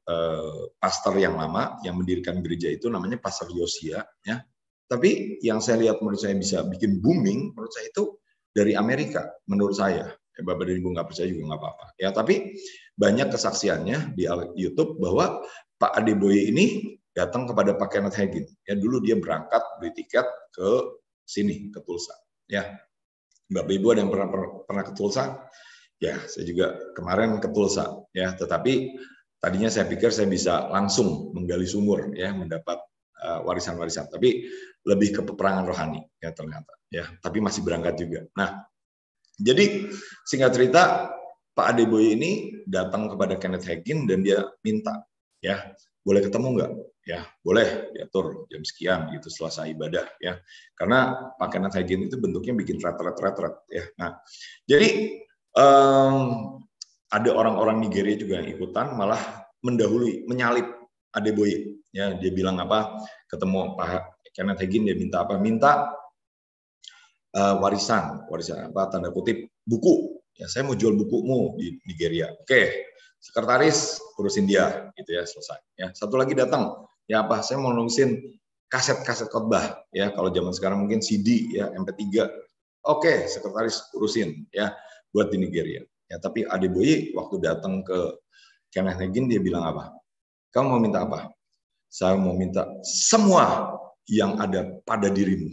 pastor yang lama yang mendirikan gereja itu namanya Pastor Yosia, ya. Tapi yang saya lihat menurut saya bisa bikin booming, menurut saya itu dari Amerika, menurut saya. Ya, Bapak dan Ibu nggak percaya juga nggak apa-apa. Ya, tapi banyak kesaksiannya di YouTube bahwa Pak Adeboye ini datang kepada Pak Kenneth Hagin. Ya, dulu dia berangkat beli tiket ke sini, ke Tulsa. Ya, Bapak Ibu ada yang pernah ke Tulsa? Ya, saya juga kemarin ke Tulsa, ya. Tetapi tadinya saya pikir saya bisa langsung menggali sumur, ya, mendapat warisan-warisan. Tapi lebih ke peperangan rohani, ya ternyata. Ya, tapi masih berangkat juga. Nah, jadi singkat cerita, Pak Adeboye ini datang kepada Kenneth Hagin dan dia minta, ya, boleh ketemu nggak? Ya, boleh, diatur jam sekian gitu selesai ibadah, ya. Karena Pak Kenneth Hagin itu bentuknya bikin retret, ya. Nah, jadi ada orang-orang Nigeria juga yang ikutan, malah mendahului, menyalip Adeboye. Ya, dia bilang apa? Ketemu Pak Kenneth Hagin, dia minta apa? Minta warisan apa? Tanda kutip buku. Ya, saya mau jual bukumu di Nigeria. Oke, sekretaris urusin dia, gitu ya, selesai. Ya, satu lagi datang, ya apa? Saya mau nulisin kaset-kaset khotbah. Ya, kalau zaman sekarang mungkin CD, ya, MP3. Oke, sekretaris urusin, ya, buat di Nigeria. Ya, tapi Adeboye waktu datang ke Kenneth Hagin dia bilang apa? Kamu mau minta apa? Saya mau minta semua yang ada pada dirimu.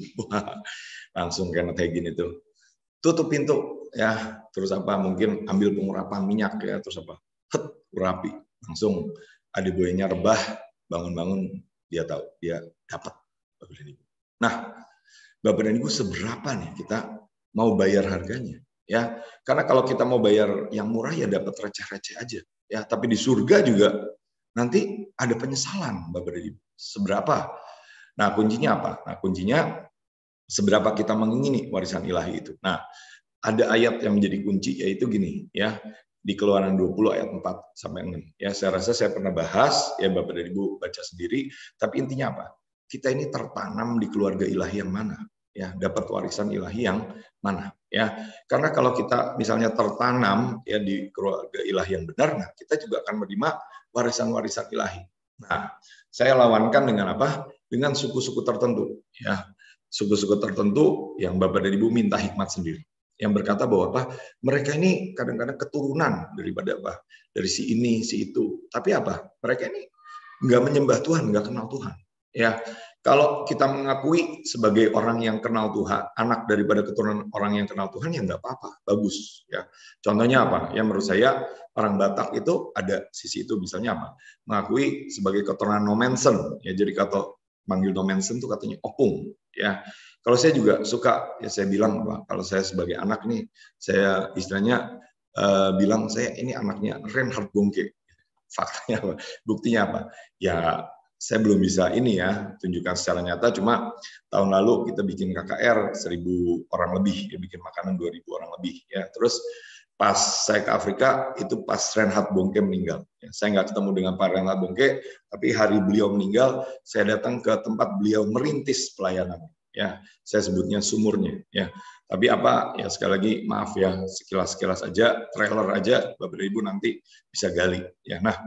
Langsung Kenneth Hagin itu tutup pintu, ya, terus apa? Mungkin ambil pengurapan minyak, ya, terus apa? Urapi. Langsung Adeboye-nya rebah, bangun-bangun dia tahu dia dapat. Nah, Bapak dan Ibu, seberapa nih kita mau bayar harganya? Ya, karena kalau kita mau bayar yang murah ya dapat receh-receh aja, ya. Tapi di surga juga nanti ada penyesalan, Bapak dan Ibu. Seberapa? Nah, kuncinya apa? Nah, kuncinya seberapa kita mengingini warisan ilahi itu. Nah, ada ayat yang menjadi kunci yaitu gini, ya. Di Keluaran 20 ayat 4 sampai 6. Ya, saya rasa saya pernah bahas, ya Bapak dan Ibu baca sendiri, tapi intinya apa? Kita ini tertanam di keluarga ilahi yang mana? Ya, dapat warisan ilahi yang mana, ya. Karena kalau kita misalnya tertanam ya di keluarga ilahi yang benar, nah kita juga akan menerima warisan-warisan ilahi. Nah, saya lawankan dengan apa? Dengan suku-suku tertentu, ya. Suku-suku tertentu yang Bapak dan Ibu minta hikmat sendiri. Yang berkata bahwa apa? Mereka ini kadang-kadang keturunan daripada apa? Dari si ini, si itu. Tapi apa? Mereka ini nggak menyembah Tuhan, nggak kenal Tuhan. Ya, kalau kita mengakui sebagai orang yang kenal Tuhan, anak daripada keturunan orang yang kenal Tuhan, ya nggak apa-apa, bagus. Ya, contohnya apa? Ya menurut saya orang Batak itu ada sisi itu, misalnya apa? Mengakui sebagai keturunan Nomensen, ya jadi kata manggil Nomensen itu katanya opung. Ya, kalau saya juga suka, ya saya bilang Pak, kalau saya sebagai anak nih, saya istilahnya bilang saya ini anaknya Reinhard Bonnke. Faktanya apa? Buktinya apa? Ya saya belum bisa ini ya tunjukkan secara nyata, cuma tahun lalu kita bikin KKR 1.000 orang lebih, ya bikin makanan 2.000 orang lebih, ya. Terus pas saya ke Afrika itu pas Reinhard Bonnke meninggal. Ya, saya nggak ketemu dengan Pak Reinhard Bonnke, tapi hari beliau meninggal, saya datang ke tempat beliau merintis pelayanan. Ya, saya sebutnya sumurnya. Ya, tapi apa? Ya sekali lagi maaf ya, sekilas-sekilas aja, trailer aja, Bapak Ibu nanti bisa gali. Ya, nah,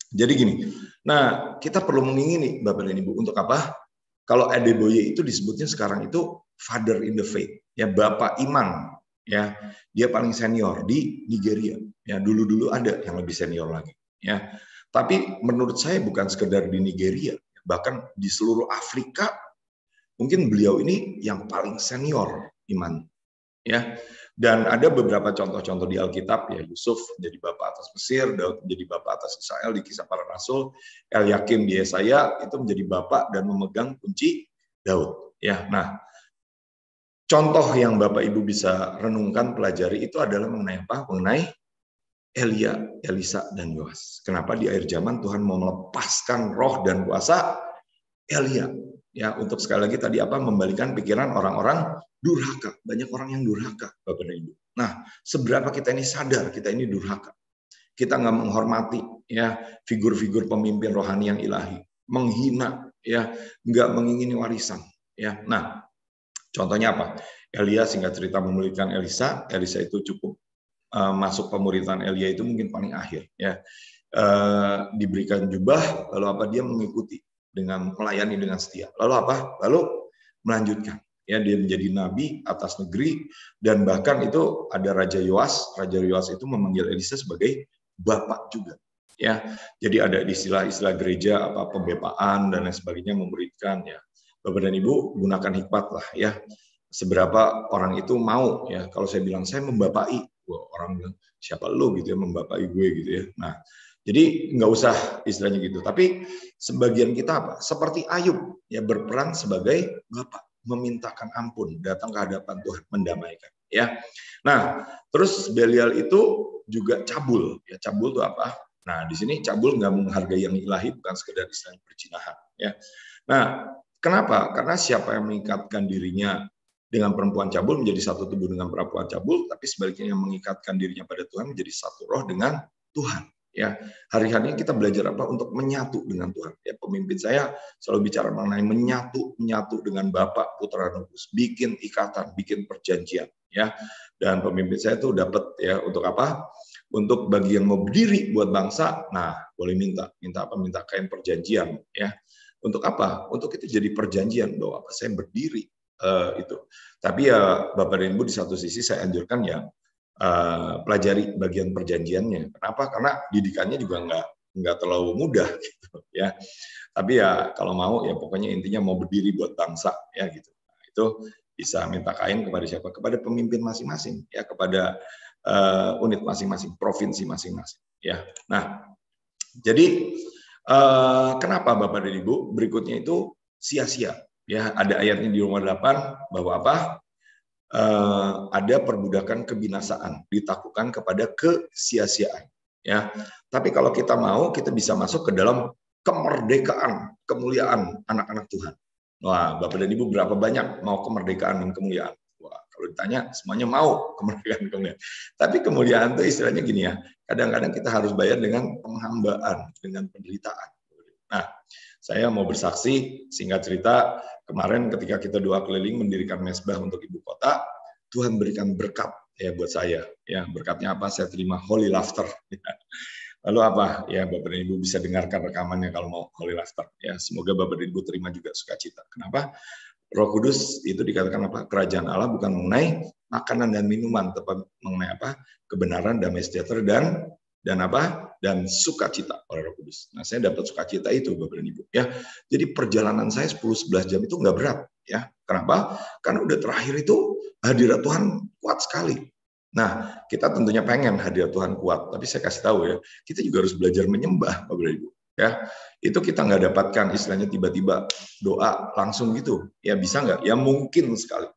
jadi gini. Nah, kita perlu mengingini Bapak dan Ibu untuk apa? Kalau Adeboye itu disebutnya sekarang itu father in the faith, ya bapak iman. Ya, dia paling senior di Nigeria. Ya, dulu-dulu ada yang lebih senior lagi. Ya, tapi menurut saya bukan sekedar di Nigeria, bahkan di seluruh Afrika, mungkin beliau ini yang paling senior iman. Ya, dan ada beberapa contoh-contoh di Alkitab, ya Yusuf menjadi bapak atas Mesir, Daud menjadi bapak atas Israel di Kisah Para Rasul, Elyakim di Yesaya itu menjadi bapak dan memegang kunci Daud. Ya, nah. Contoh yang Bapak Ibu bisa renungkan, pelajari itu adalah mengenai apa? Mengenai Elia, Elisa, dan Yoas. Kenapa di akhir zaman Tuhan mau melepaskan roh dan kuasa Elia? Ya, untuk sekali lagi tadi apa? Membalikan pikiran orang-orang durhaka. Banyak orang yang durhaka, Bapak dan Ibu. Nah, seberapa kita ini sadar kita ini durhaka? Kita nggak menghormati ya figur-figur pemimpin rohani yang ilahi, menghina ya, nggak mengingini warisan ya. Nah, contohnya apa? Elia singkat cerita memulihkan Elisa. Elisa itu cukup masuk pemuritan Elia itu mungkin paling akhir. Ya, diberikan jubah, lalu apa? Dia mengikuti dengan melayani dengan setia. Lalu apa? Lalu melanjutkan. Ya, dia menjadi nabi atas negeri dan bahkan itu ada Raja Yoas. Raja Yoas itu memanggil Elisa sebagai bapak juga. Ya, jadi ada istilah-istilah gereja apa pembepaan dan lain sebagainya memuridkan ya. Bapak dan Ibu gunakan hikmat lah ya. Seberapa orang itu mau ya. Kalau saya bilang saya membapai, wah, orang bilang siapa lu gitu ya membapai gue gitu ya. Nah, jadi nggak usah istilahnya gitu. Tapi sebagian kita apa? Seperti Ayub ya berperan sebagai bapak, memintakan ampun, datang ke hadapan Tuhan, mendamaikan ya. Nah, terus Belial itu juga cabul ya. Cabul itu apa? Nah, di sini cabul nggak menghargai yang ilahi, bukan sekedar istilahnya perzinahan ya. Nah, kenapa? Karena siapa yang mengikatkan dirinya dengan perempuan cabul menjadi satu tubuh dengan perempuan cabul, tapi sebaliknya yang mengikatkan dirinya pada Tuhan menjadi satu roh dengan Tuhan. Ya, hari-hari kita belajar apa untuk menyatu dengan Tuhan. Ya, pemimpin saya selalu bicara mengenai menyatu dengan Bapa, Putra, dan Roh Kudus, bikin ikatan, bikin perjanjian. Ya, dan pemimpin saya tuh dapat ya untuk apa? Untuk bagi yang mau berdiri buat bangsa, nah boleh minta apa? Minta kain perjanjian. Ya. Untuk apa? Untuk itu jadi perjanjian bahwa apa saya berdiri itu. Tapi ya Bapak dan Ibu di satu sisi saya anjurkan ya pelajari bagian perjanjiannya. Kenapa? Karena didikannya juga nggak terlalu mudah gitu ya. Tapi ya kalau mau ya pokoknya intinya mau berdiri buat bangsa ya gitu. Nah, itu bisa minta kain kepada siapa? Kepada pemimpin masing-masing ya, kepada unit masing-masing, provinsi masing-masing ya. Nah, jadi kenapa Bapak dan Ibu? Berikutnya itu sia-sia. Ya, ada ayatnya di Roma 8 bahwa apa? Ada perbudakan kebinasaan, ditaklukkan kepada kesia-siaan. Ya, tapi kalau kita mau, kita bisa masuk ke dalam kemerdekaan, kemuliaan anak-anak Tuhan. Wah, Bapak dan Ibu berapa banyak mau kemerdekaan dan kemuliaan? Wah, kalau ditanya semuanya mau kemerdekaan dan kemuliaan. Tapi kemuliaan itu istilahnya gini ya. Kadang-kadang kita harus bayar dengan penghambaan, dengan penderitaan. Nah, saya mau bersaksi, singkat cerita, kemarin ketika kita doa keliling mendirikan mesbah untuk ibu kota, Tuhan berikan berkat ya buat saya. Ya, berkatnya apa? Saya terima holy laughter. Lalu apa? Ya, Bapak dan Ibu bisa dengarkan rekamannya kalau mau holy laughter. Ya, semoga Bapak dan Ibu terima juga sukacita. Kenapa? Roh Kudus itu dikatakan apa? Kerajaan Allah bukan mengenai makanan dan minuman, tetapi mengenai apa? Kebenaran, damai sejahtera dan apa? Dan sukacita oleh Roh Kudus. Nah, saya dapat sukacita itu Bapak dan Ibu ya. Jadi perjalanan saya 10-11 jam itu nggak berat ya. Kenapa? Karena udah terakhir itu hadirat Tuhan kuat sekali. Nah, kita tentunya pengen hadirat Tuhan kuat, tapi saya kasih tahu ya, kita juga harus belajar menyembah Bapak dan Ibu. Ya, itu kita nggak dapatkan istilahnya tiba-tiba doa langsung gitu. Ya bisa nggak? Ya mungkin sekali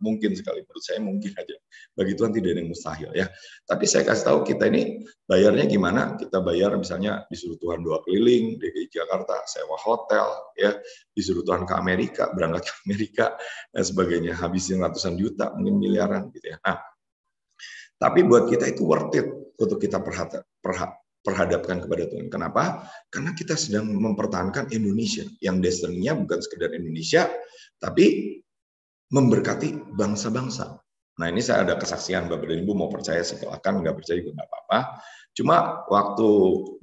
menurut saya mungkin aja. Bagi Tuhan tidak ada yang mustahil ya. Tapi saya kasih tahu kita ini bayarnya gimana? Kita bayar misalnya disuruh Tuhan doa keliling DKI Jakarta, sewa hotel ya, disuruh Tuhan ke Amerika, berangkat ke Amerika dan sebagainya, habisin ratusan juta, mungkin miliaran gitu ya. Nah, Tapi buat kita itu worth it untuk kita perhadapkan kepada Tuhan. Kenapa? Karena kita sedang mempertahankan Indonesia, yang destiny-nya bukan sekedar Indonesia, tapi memberkati bangsa-bangsa. Nah, ini saya ada kesaksian, Bapak dan Ibu mau percaya silakan, nggak percaya juga nggak apa-apa. Cuma waktu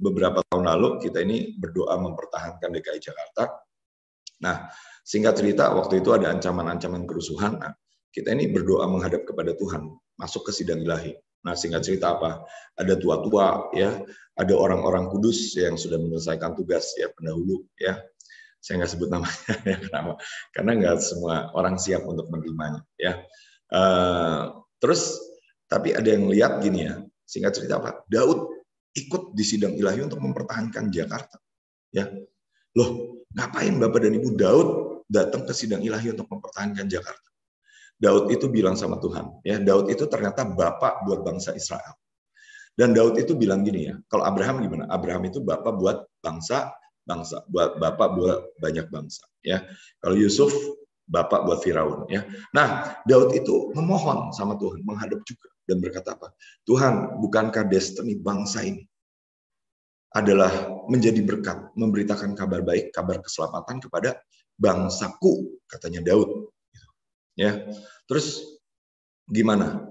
beberapa tahun lalu kita ini berdoa mempertahankan DKI Jakarta. Nah, singkat cerita waktu itu ada ancaman-ancaman kerusuhan. Nah, kita ini berdoa menghadap kepada Tuhan, masuk ke sidang ilahi. Nah, singkat cerita apa? Ada tua-tua, ya, ada orang-orang kudus yang sudah menyelesaikan tugas, ya, pendahulu, ya. Saya nggak sebut namanya, ya, kenapa? Karena nggak semua orang siap untuk menerimanya, ya. Terus, tapi ada yang lihat gini ya, singkat cerita apa? Daud ikut di sidang ilahi untuk mempertahankan Jakarta, ya. Loh, ngapain Bapak dan Ibu Daud datang ke sidang ilahi untuk mempertahankan Jakarta? Daud itu bilang sama Tuhan, ya, Daud itu ternyata bapak buat bangsa Israel. Dan Daud itu bilang gini ya, kalau Abraham gimana? Abraham itu bapak buat bangsa, buat bapak buat banyak bangsa, ya. Kalau Yusuf bapak buat Firaun, ya. Nah, Daud itu memohon sama Tuhan, menghadap juga dan berkata apa? Tuhan, bukankah destiny bangsa ini adalah menjadi berkat, memberitakan kabar baik, kabar keselamatan kepada bangsaku, katanya Daud. Ya, terus gimana?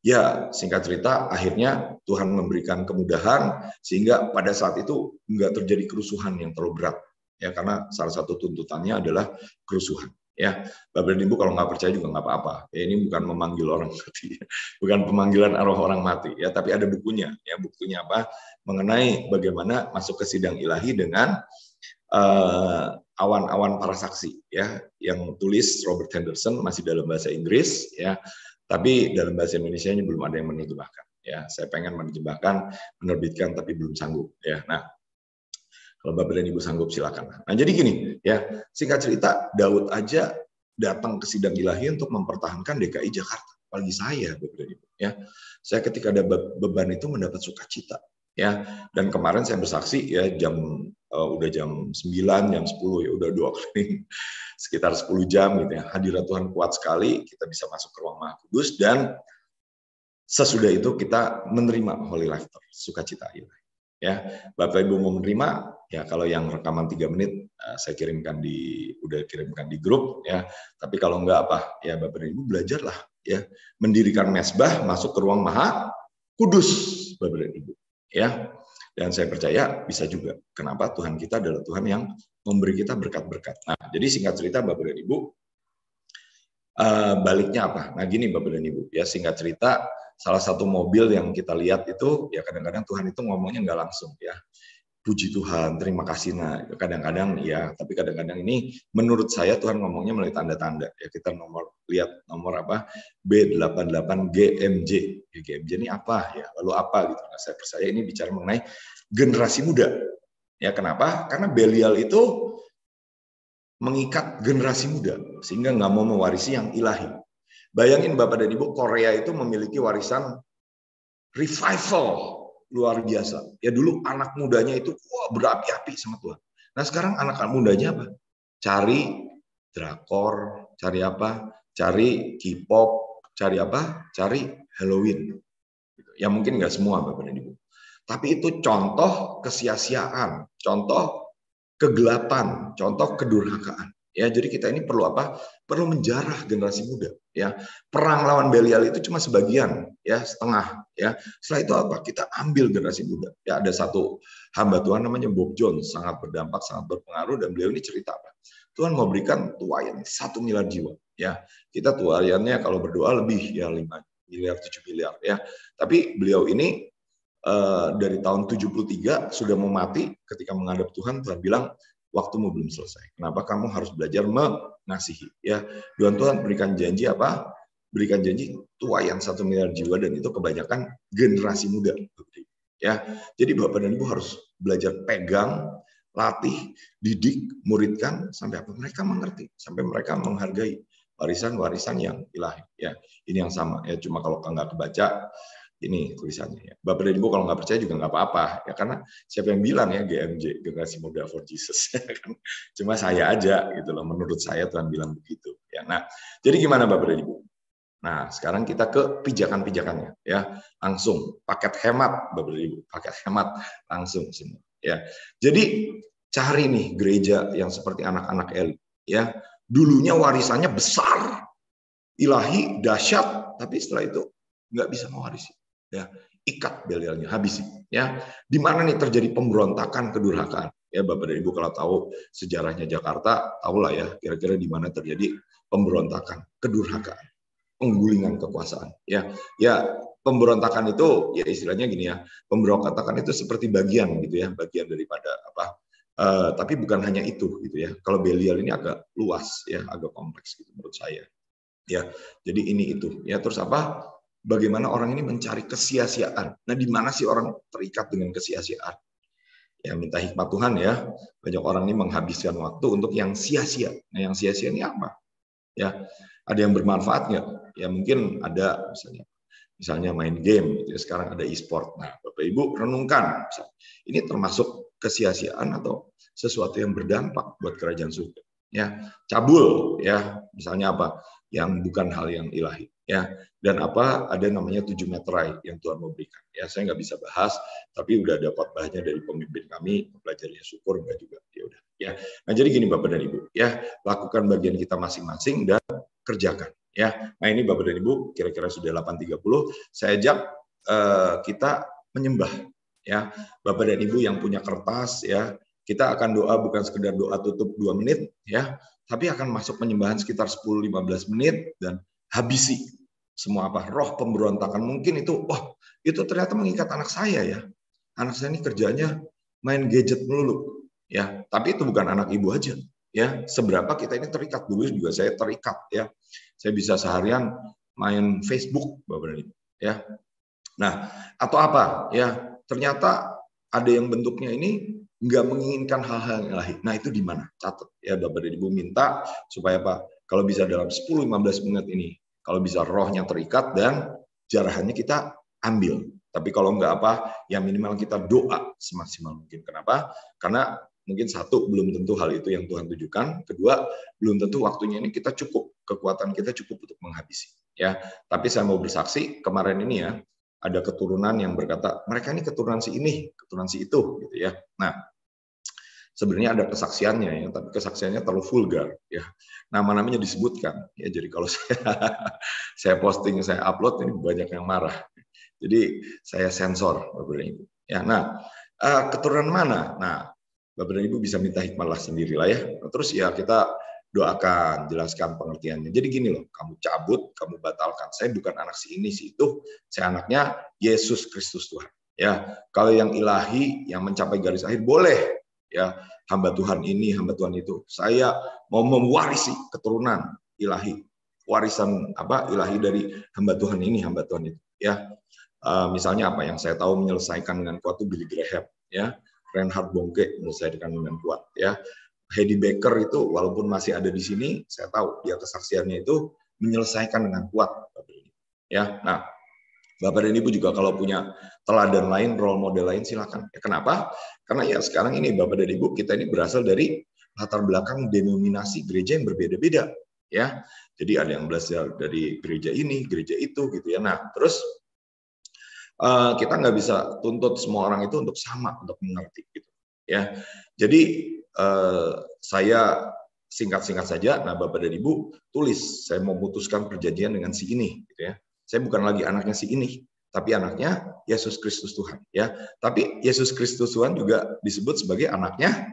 Ya, singkat cerita, akhirnya Tuhan memberikan kemudahan sehingga pada saat itu nggak terjadi kerusuhan yang terlalu berat. Ya, karena salah satu tuntutannya adalah kerusuhan. Ya, Bapak dan Ibu kalau nggak percaya juga nggak apa-apa. Ya, ini bukan memanggil orang mati, bukan pemanggilan arwah orang mati. Ya, tapi ada bukunya. Ya, bukunya apa? Mengenai bagaimana masuk ke sidang ilahi dengan awan-awan para saksi, ya, yang tulis Robert Henderson, masih dalam bahasa Inggris, ya, tapi dalam bahasa Indonesia ini belum ada yang menerjemahkan, ya. Saya pengen menerjemahkan, menerbitkan, tapi belum sanggup, ya. Nah, kalau Bapak dan Ibu sanggup silakan. Nah, jadi gini, ya, singkat cerita, Daud aja datang ke sidang ilahi untuk mempertahankan DKI Jakarta. Apalagi saya, Bapak dan Ibu, ya. Saya ketika ada beban itu mendapat sukacita, ya. Dan kemarin saya bersaksi, ya, udah jam 9, jam 10, ya udah 2 kali, sekitar 10 jam gitu ya. Hadirat Tuhan kuat sekali, kita bisa masuk ke ruang Maha Kudus, dan sesudah itu kita menerima Holy Laughter, sukacita ilahi. Ya, Bapak Ibu mau menerima, ya kalau yang rekaman 3 menit saya udah kirimkan di grup, ya. Tapi kalau enggak apa, ya Bapak dan Ibu belajarlah, ya, mendirikan mesbah, masuk ke ruang Maha Kudus, Bapak dan Ibu, ya. Dan saya percaya bisa juga. Kenapa? Tuhan kita adalah Tuhan yang memberi kita berkat-berkat. Nah, jadi singkat cerita Bapak dan Ibu, baliknya apa? Nah, gini Bapak dan Ibu, ya, singkat cerita, salah satu mobil yang kita lihat itu, ya kadang-kadang Tuhan itu ngomongnya nggak langsung, ya. Puji Tuhan, terima kasih. Nah, kadang-kadang ya, tapi kadang-kadang ini menurut saya Tuhan ngomongnya melalui tanda-tanda. Ya, kita lihat nomor apa? B88GMJ. Ya, GMJ ini apa ya? Lalu apa gitu. Nah, saya percaya ini bicara mengenai generasi muda. Ya, kenapa? Karena Belial itu mengikat generasi muda sehingga nggak mau mewarisi yang ilahi. Bayangin Bapak dan Ibu, Korea itu memiliki warisan revival luar biasa. Ya dulu anak mudanya itu berapi-api sama Tuhan. Nah sekarang anak mudanya apa? Cari drakor, cari apa? Cari K-pop, cari apa? Cari Halloween. Ya mungkin nggak semua Bapak dan Ibu. Tapi itu contoh kesia-siaan, contoh kegelapan, contoh kedurhakaan. Ya, jadi kita ini perlu apa? Perlu menjarah generasi muda. Ya, perang lawan Belial itu cuma sebagian, ya, setengah. Ya, setelah itu apa? Kita ambil generasi muda. Ya, ada satu hamba Tuhan namanya Bob Jones, sangat berdampak, sangat berpengaruh, dan beliau ini cerita apa? Tuhan mau berikan tuayan 1 miliar jiwa. Ya, kita tuayannya kalau berdoa lebih, ya 5 miliar, 7 miliar. Ya, tapi beliau ini dari tahun 73 sudah mau mati, ketika menghadap Tuhan, Tuhan bilang, waktumu belum selesai. Kenapa kamu harus belajar mengasihi? Ya, Tuhan berikan janji apa? Berikan janji tuayan 1 miliar jiwa, dan itu kebanyakan generasi muda. Ya, jadi Bapak dan Ibu harus belajar pegang, latih, didik, muridkan sampai apa? Mereka mengerti, sampai mereka menghargai warisan-warisan yang ilahi. Ya, ini yang sama. Ya, cuma kalau nggak kebaca, ini tulisannya, ya. Bapak dan Ibu kalau nggak percaya juga nggak apa-apa, ya, karena siapa yang bilang ya GMJ, generasi muda for Jesus, ya kan? Cuma saya aja gitu loh, menurut saya Tuhan bilang begitu, ya. Nah, jadi gimana Bapak dan Ibu? Nah, sekarang kita ke pijakan-pijakannya ya. Langsung paket hemat Bapak Ibu, paket hemat langsung semua ya. Jadi cari nih gereja yang seperti anak-anak Eli ya. Dulunya warisannya besar, ilahi, dahsyat, tapi setelah itu nggak bisa mewarisi ya. Ikat Belialnya, habisi ya. Di mana nih terjadi pemberontakan, kedurhakaan ya. Bapak dan Ibu kalau tahu sejarahnya Jakarta, tahulah ya kira-kira di mana terjadi pemberontakan, kedurhakaan, penggulingan kekuasaan ya. Pemberontakan itu ya istilahnya gini ya, pemberontakan itu seperti bagian gitu ya, bagian daripada apa, tapi bukan hanya itu gitu ya. Kalau Belial ini agak luas ya, agak kompleks gitu menurut saya ya. Jadi ini itu ya. Terus apa, bagaimana orang ini mencari kesia-siaan. Nah, di mana sih orang terikat dengan kesia-siaan ya? Minta hikmat Tuhan ya. Banyak orang ini menghabiskan waktu untuk yang sia-sia. Nah, yang sia-sia ini apa ya? Ada yang bermanfaat nggak ya? Mungkin ada, misalnya main game gitu ya. Sekarang ada e-sport. Nah, Bapak Ibu renungkan, ini termasuk kesia-siaan atau sesuatu yang berdampak buat kerajaan surga ya. Cabul ya, misalnya apa yang bukan hal yang ilahi ya. Dan apa, ada namanya 7 meterai yang Tuhan mau berikan ya. Saya nggak bisa bahas, tapi udah dapat banyak dari pemimpin kami, belajarnya syukur enggak juga ya udah ya. Nah, jadi gini Bapak dan Ibu ya, lakukan bagian kita masing-masing dan kerjakan ya. Nah, ini Bapak dan Ibu kira-kira sudah 8.30, saya ajak kita menyembah ya. Bapak dan Ibu yang punya kertas ya, kita akan doa, bukan sekedar doa tutup 2 menit ya, tapi akan masuk penyembahan sekitar 10-15 menit dan habisi semua apa, roh pemberontakan. Mungkin itu, itu ternyata mengikat anak saya ya. Anak saya ini kerjanya main gadget melulu ya, tapi itu bukan anak ibu aja ya. Seberapa kita ini terikat. Dulu juga saya terikat ya. Saya bisa seharian main Facebook Bapak dan Ibu ya. Nah, atau apa ya, ternyata ada yang bentuknya ini nggak menginginkan hal-hal yang ilahi. Nah, itu di mana? Catat ya Bapak dan Ibu, minta supaya apa? Kalau bisa dalam 10-15 menit ini, kalau bisa rohnya terikat dan jarahannya kita ambil. Tapi kalau nggak apa, ya minimal kita doa semaksimal mungkin. Kenapa? Karena mungkin satu, belum tentu hal itu yang Tuhan tujukan. Kedua, belum tentu waktunya ini kita cukup, kekuatan kita cukup untuk menghabisi. Ya, tapi saya mau bersaksi kemarin ini ya, ada keturunan yang berkata mereka ini keturunan si ini, keturunan si itu, gitu ya. Nah, sebenarnya ada kesaksiannya ya, tapi kesaksiannya terlalu vulgar ya. Nama-namanya disebutkan ya. Jadi kalau saya posting, saya upload, ini banyak yang marah. Jadi saya sensor Bapak dan Ibu. Ya, nah, keturunan mana? Nah, Bapak dan Ibu bisa minta hikmahlah sendirilah ya. Terus ya kita doakan, jelaskan pengertiannya. Jadi gini loh, kamu cabut, kamu batalkan. Saya bukan anak si ini, si itu. Saya anaknya Yesus Kristus Tuhan. Ya, kalau yang ilahi, yang mencapai garis akhir boleh. Ya, hamba Tuhan ini, hamba Tuhan itu. Saya mau mewarisi keturunan ilahi, warisan apa ilahi dari hamba Tuhan ini, hamba Tuhan itu. Ya, misalnya apa yang saya tahu menyelesaikan dengan kuat itu Billy Graham. Ya, Reinhard Bonnke menyelesaikan dengan kuat. Ya, Heidi Baker itu walaupun masih ada di sini, saya tahu dia kesaksiannya itu menyelesaikan dengan kuat. Ya, nah Bapak dan Ibu juga kalau punya teladan lain, role model lain silakan. Ya, kenapa? Karena ya sekarang ini Bapak dan Ibu kita ini berasal dari latar belakang denominasi gereja yang berbeda-beda. Ya, jadi ada yang belajar dari gereja ini, gereja itu, gitu ya. Nah, terus kita nggak bisa tuntut semua orang itu untuk sama, untuk mengerti, gitu. Ya, jadi saya singkat-singkat saja. Nah, Bapak dan Ibu tulis, saya memutuskan perjanjian dengan si ini, gitu ya. Saya bukan lagi anaknya si ini, tapi anaknya Yesus Kristus Tuhan. Ya, tapi Yesus Kristus Tuhan juga disebut sebagai anaknya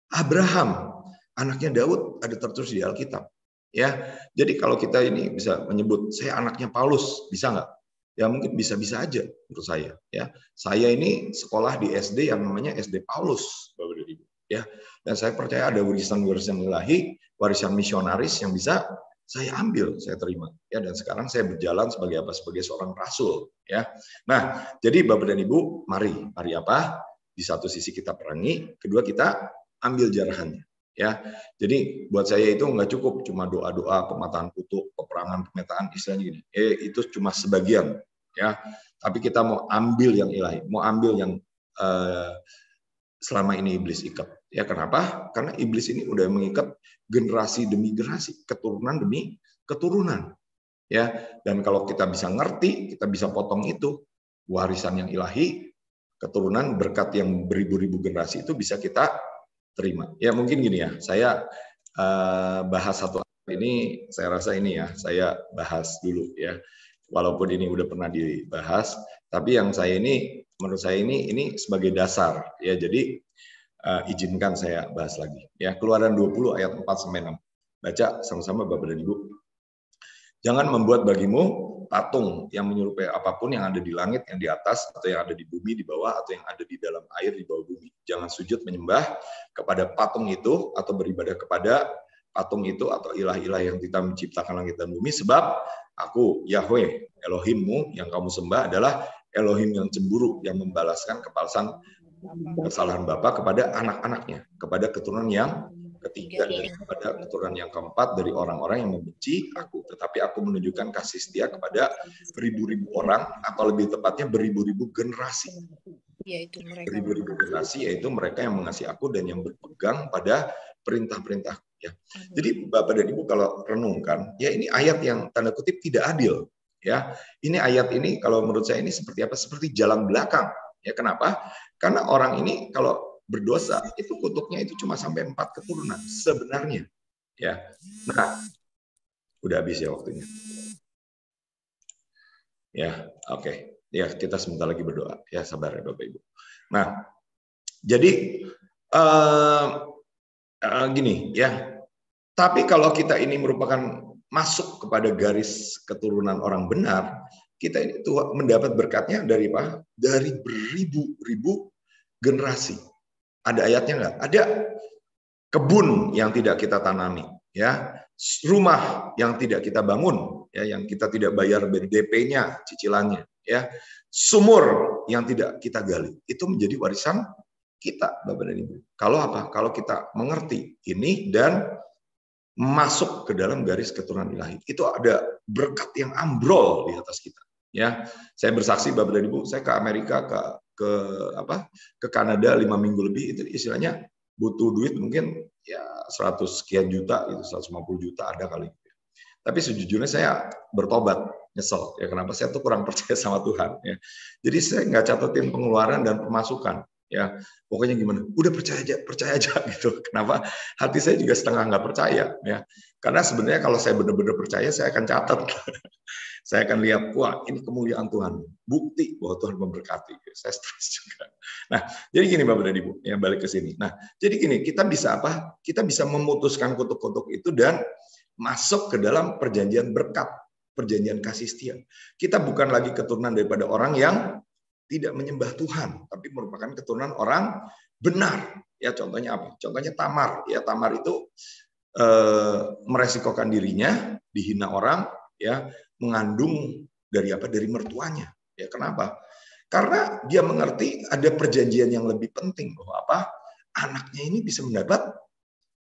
Abraham, anaknya Daud, ada tertulis di Alkitab. Ya, jadi kalau kita ini bisa menyebut saya anaknya Paulus, bisa nggak? Ya mungkin bisa-bisa aja menurut saya. Ya, saya ini sekolah di SD yang namanya SD Paulus, Bapak dan Ibu. Ya, dan saya percaya ada warisan-warisan ilahi, warisan misionaris yang bisa saya ambil, saya terima. Ya, dan sekarang saya berjalan sebagai apa? Sebagai seorang rasul. Ya, nah jadi Bapak dan Ibu, mari apa? Di satu sisi kita perangi, kedua kita ambil jarahannya. Ya, jadi buat saya itu nggak cukup cuma doa-doa pemataan kutuk, peperangan, pemetaan, istilahnya gini. Itu cuma sebagian, ya. Tapi kita mau ambil yang ilahi, mau ambil yang selama ini iblis ikat. Ya, kenapa? Karena iblis ini udah mengikat generasi demi generasi, keturunan demi keturunan. ya. Dan kalau kita bisa ngerti, kita bisa potong itu warisan yang ilahi, keturunan berkat yang beribu-ribu generasi itu bisa kita terima. Ya mungkin gini ya, saya bahas satu ini, saya rasa ini ya, saya bahas dulu ya. Walaupun ini udah pernah dibahas, tapi yang saya ini, menurut saya ini sebagai dasar ya. Jadi izinkan saya bahas lagi ya. Keluaran 20 ayat 4 sampai 6. Baca sama-sama Bapak dan Ibu. Jangan membuat bagimu patung yang menyerupai apapun yang ada di langit, yang di atas, atau yang ada di bumi, di bawah, atau yang ada di dalam air, di bawah bumi. Jangan sujud menyembah kepada patung itu, atau beribadah kepada patung itu, atau ilah-ilah yang kita menciptakan langit dan bumi, sebab aku, Yahweh, Elohimmu, yang kamu sembah adalah Elohim yang cemburu, yang membalaskan kesalahan Bapa kepada anak-anaknya, kepada keturunan yang ketiga dan kepada keturunan yang keempat dari orang-orang yang membenci aku. Tetapi aku menunjukkan kasih setia kepada beribu-ribu orang, atau lebih tepatnya beribu-ribu generasi. Yaitu mereka. Beribu-ribu generasi, yaitu mereka yang mengasihi aku dan yang berpegang pada perintah-perintah. Ya. Jadi Bapak dan Ibu kalau renungkan, ya ini ayat yang tanda kutip tidak adil. Ya, ini ayat ini kalau menurut saya ini seperti apa? Seperti jalan belakang. Ya, kenapa? Karena orang ini kalau berdosa itu kutuknya itu cuma sampai 4 keturunan sebenarnya. Ya, nah, udah habis ya waktunya. Ya, oke. Ya, kita sebentar lagi berdoa. Ya, sabar ya Bapak Ibu. Nah, jadi gini ya. Tapi kalau kita ini merupakan masuk kepada garis keturunan orang benar, kita ini tuh mendapat berkatnya dari apa? Dari beribu-ribu generasi. Ada ayatnya nggak? Ada. Kebun yang tidak kita tanami, ya, rumah yang tidak kita bangun, ya, yang kita tidak bayar DP-nya, cicilannya, ya, sumur yang tidak kita gali, itu menjadi warisan kita, Bapak dan Ibu. Kalau apa? Kalau kita mengerti ini dan masuk ke dalam garis keturunan ilahi, itu ada berkat yang ambrol di atas kita. Ya, saya bersaksi Bapak dan Ibu, saya ke Amerika, ke Kanada 5 minggu lebih, itu istilahnya butuh duit mungkin ya 100 sekian juta, itu 150 juta ada kali. Tapi sejujurnya saya bertobat, nyesel. Ya kenapa saya tuh kurang percaya sama Tuhan. Ya. Jadi saya nggak catetin pengeluaran dan pemasukan. Ya pokoknya gimana? Udah percaya aja gitu. Kenapa? Hati saya juga setengah nggak percaya. Ya karena sebenarnya kalau saya benar-benar percaya, saya akan catat. Saya akan lihat, wah ini kemuliaan Tuhan. Bukti bahwa Tuhan memberkati. Saya stres juga. Nah, jadi gini Bapak dan Ibu, ya balik ke sini. Nah, jadi gini, kita bisa apa? Kita bisa memutuskan kutuk-kutuk itu dan masuk ke dalam perjanjian berkat, perjanjian kasih setia. Kita bukan lagi keturunan daripada orang yang tidak menyembah Tuhan, tapi merupakan keturunan orang benar. Ya contohnya apa? Contohnya Tamar. Ya Tamar itu meresikokan dirinya, dihina orang, ya mengandung dari apa? Dari mertuanya. Ya kenapa? Karena dia mengerti ada perjanjian yang lebih penting bahwa apa? Anaknya ini bisa mendapat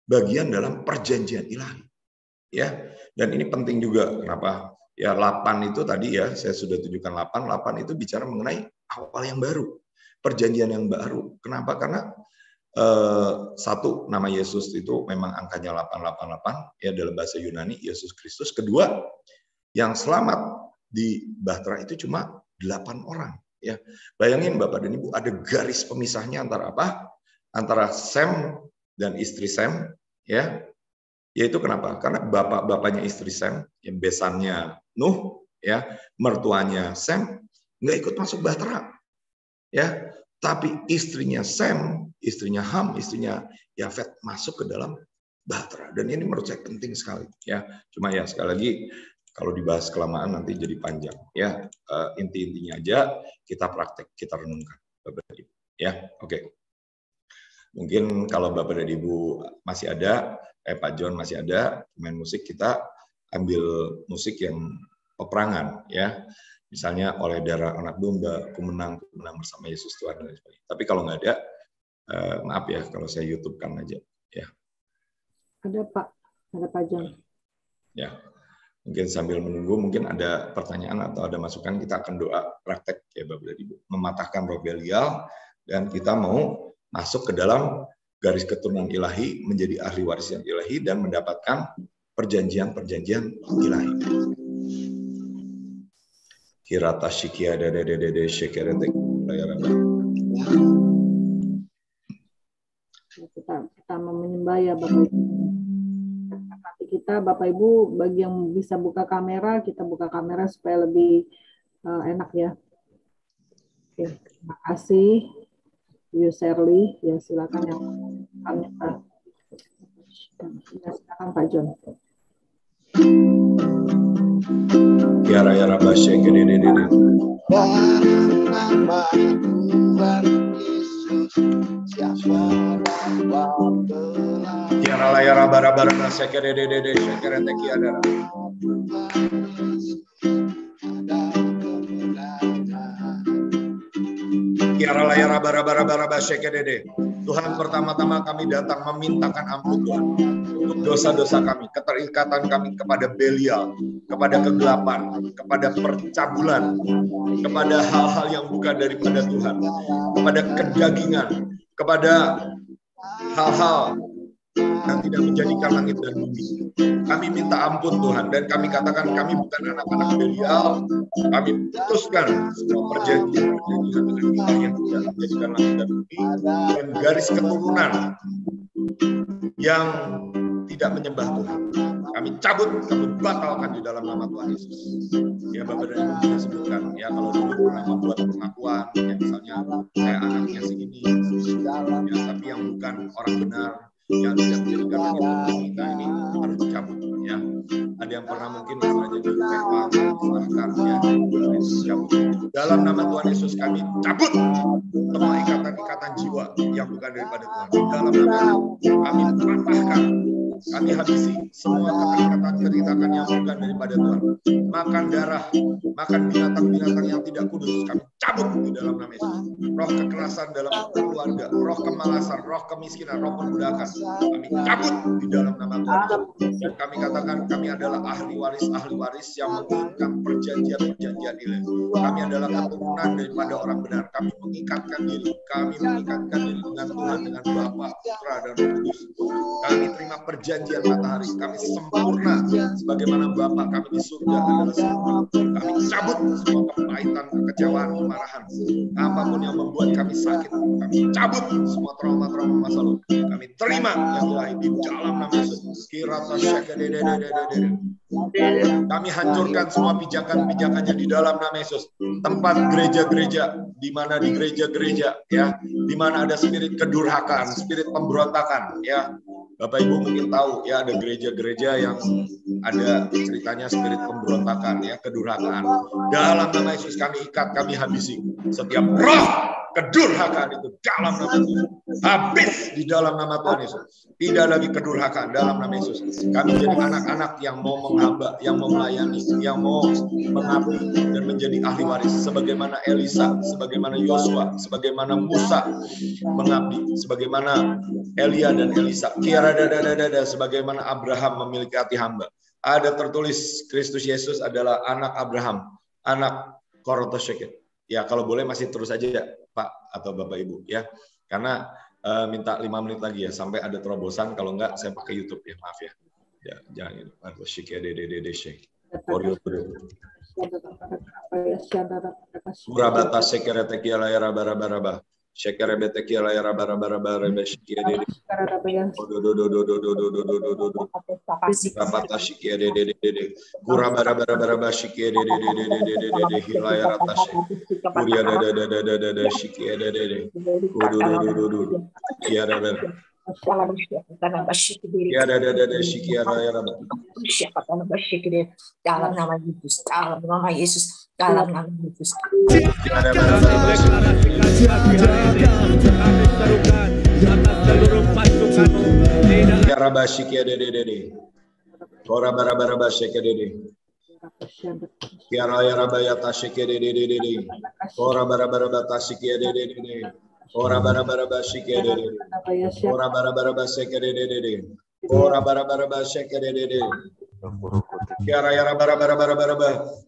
bagian dalam perjanjian ilahi. Ya, dan ini penting juga kenapa? Ya 8 itu tadi ya saya sudah tunjukkan 8 itu bicara mengenai awal yang baru, perjanjian yang baru. Kenapa? Karena satu, nama Yesus itu memang angkanya 888 ya dalam bahasa Yunani, Yesus Kristus. Kedua, yang selamat di Bahtera itu cuma 8 orang. Ya, bayangin Bapak dan Ibu ada garis pemisahnya antara apa? Antara Sem dan istri Sem, ya. Yaitu kenapa? Karena bapaknya istri Sem, yang besannya Nuh, ya, mertuanya Sem nggak ikut masuk Bahtera, ya. Tapi istrinya Sem, istrinya Ham, istrinya Yafet masuk ke dalam Bahtera. Dan ini menurut saya penting sekali, ya. Cuma ya sekali lagi kalau dibahas kelamaan nanti jadi panjang, ya. Inti-intinya aja kita praktek, kita renungkan, Bapak dan Ibu, ya. Oke. Mungkin kalau Bapak dan Ibu masih ada, Pak John masih ada, main musik, kita ambil musik yang peperangan, ya. Misalnya oleh darah anak domba, aku menang bersama Yesus Tuhan dan sebagainya. Tapi kalau nggak ada, maaf ya kalau saya YouTube-kan aja, ya. Ada Pak, ada Pak John. Ya, mungkin sambil menunggu, mungkin ada pertanyaan atau ada masukan, kita akan doa praktek ya Bapak dan Ibu, mematahkan roh Belial, dan kita mau masuk ke dalam garis keturunan ilahi, menjadi ahli waris yang ilahi, dan mendapatkan perjanjian-perjanjian ilahi. Kirata shikia de shekerete layaraba. Kita mau menyembah ya Bapak Ibu. Nanti kita Bapak Ibu bagi yang bisa buka kamera, kita buka kamera supaya lebih enak ya. Oke, terima kasih. You Shirley, ya silakan yang kami ya, silakan Pak John. Kiara ya raba shekere de. Nama Tuhan Yesus, siapa dapat berlaku? Kiara layar raba shekere de shekere te kiara. Kiara layar raba shekere de. Tuhan, pertama-tama kami datang memintakan ampun Tuhan untuk dosa-dosa kami, keterikatan kami kepada Belial, kepada kegelapan, kepada percabulan, kepada hal-hal yang bukan daripada Tuhan, kepada kedagingan, kepada hal-hal yang tidak menjadikan langit dan bumi. Kami minta ampun Tuhan, dan kami katakan kami bukan anak-anak Belial. Kami putuskan semua perjanjian-perjanjian dengan kita yang tidak menjadikan langit dan bumi, dan garis keturunan yang tidak menyembah Tuhan. Kami cabut, kami batalkan di dalam nama Tuhan Yesus. Ya Bapak dan Ibu bisa sebutkan, ya kalau dulu pernah membuat pengakuan, ya misalnya saya anaknya segini, ya tapi yang bukan orang benar, yang tidak menjadikan langit dan bumi, kita ini harus dicabut. Ya, ada yang pernah mungkin istilahnya direpang, diserahkan, ya dicabut. Dalam nama Tuhan Yesus kami cabut semua ikatan-ikatan jiwa yang bukan daripada Tuhan. Dalam nama kami patahkan, kami habisi semua keterikatan-keterikatan yang bukan daripada Tuhan. Makan darah, makan binatang-binatang yang tidak kudus, kami cabut di dalam nama Yesus. Roh kekerasan dalam keluarga, roh kemalasan, roh kemiskinan, roh perbudakan, kami cabut di dalam nama Tuhan Yesus. Dan kami katakan kami adalah ahli waris yang menginginkan perjanjian-perjanjian ilahi. Kami adalah keturunan daripada orang benar. Kami mengikatkan diri dengan Tuhan, dengan Bapa, Putra, dan Roh Kudus. Kami terima perjanjian matahari. Kami sempurna sebagaimana Bapa kami di surga adalah sempurna. Kami cabut semua kepahitan, kekecewaan, kemarahan, apapun yang membuat kami sakit. Kami cabut semua trauma-trauma masa lalu. Kami terima yang ilahi di dalam nama Yesus. Kirata syakadede. Kami hancurkan semua pijakan-pijakannya di dalam nama Yesus. Tempat gereja-gereja, di mana di gereja-gereja, ya, di mana ada spirit kedurhakaan, spirit pemberontakan, ya. Bapak Ibu mungkin tahu, ya, ada gereja-gereja yang ada ceritanya spirit pemberontakan, ya, kedurhakaan. Dalam nama Yesus kami ikat, kami habisi setiap roh kedurhakaan itu dalam nama Yesus. Habis di dalam nama Tuhan Yesus. Tidak lagi kedurhakaan dalam nama Yesus. Kami jadi anak-anak yang mau menghamba, yang mau melayani, yang mau mengabdi dan menjadi ahli waris. Sebagaimana Elisa, sebagaimana Yosua, sebagaimana Musa mengabdi, sebagaimana Elia dan Elisa. Kiara dada, sebagaimana Abraham memiliki hati hamba. Ada tertulis Kristus Yesus adalah anak Abraham, anak Korotosheket. Ya kalau boleh masih terus aja Pak atau Bapak Ibu ya. Karena minta 5 menit lagi ya sampai ada terobosan, kalau enggak saya pakai YouTube ya, maaf ya. Ya jangan itu. Aduh syik ya dede syik. Oreo bro. Urabata sekerete kiala ya raba. Shekere bete kiala ya raba rebe shikia dede. Urabata shikia dede. Urabara shikia dede hilaya ratashe. Uria dada shikia dede. Kiara dada. Kiara dada shikia raya raba. Dalam nama Yesus, dalam nama Yesus, dalam nama Yesus. Kiara bashikia dede. Ora bara shikia dede. Kiara ya raba ya tashikia dede. Ora bara tashikia dede. Ora bara shikia dede. Ora bara shikia dede. Ora bara shikia dede. Kiara ya bara.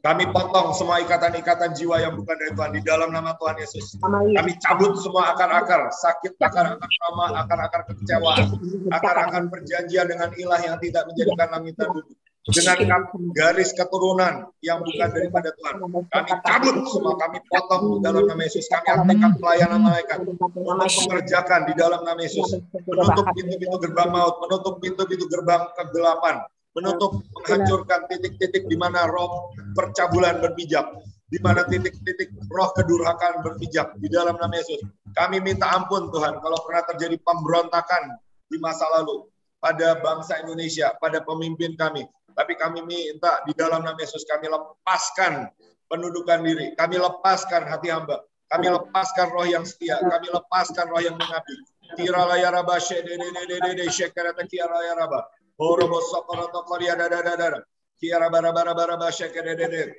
Kami potong semua ikatan-ikatan jiwa yang bukan dari Tuhan di dalam nama Tuhan Yesus. Kami cabut semua akar-akar sakit, akar-akar trauma, akar-akar kekecewaan, akar-akar perjanjian dengan ilah yang tidak menjadikan langit dan bumi. dengan garis keturunan yang bukan daripada Tuhan. Kami cabut semua, kami potong di dalam nama Yesus. Kami aktifkan pelayanan malaikat untuk mengerjakan di dalam nama Yesus. Menutup pintu-pintu gerbang maut, menutup pintu-pintu gerbang kegelapan, menutup, menghancurkan titik-titik di mana roh percabulan berpijak, di mana titik-titik roh kedurhakaan berpijak di dalam nama Yesus. Kami minta ampun Tuhan kalau pernah terjadi pemberontakan di masa lalu pada bangsa Indonesia, pada pemimpin kami. Tapi kami minta di dalam nama Yesus kami lepaskan pendudukan diri, kami lepaskan hati hamba, kami lepaskan roh yang setia, kami lepaskan roh yang mengabdi. Kiralayaraba shededededede shekerata kiralayaraba. Horobo sokoroto koriadadadadada. Kirabarabarabara shekededede.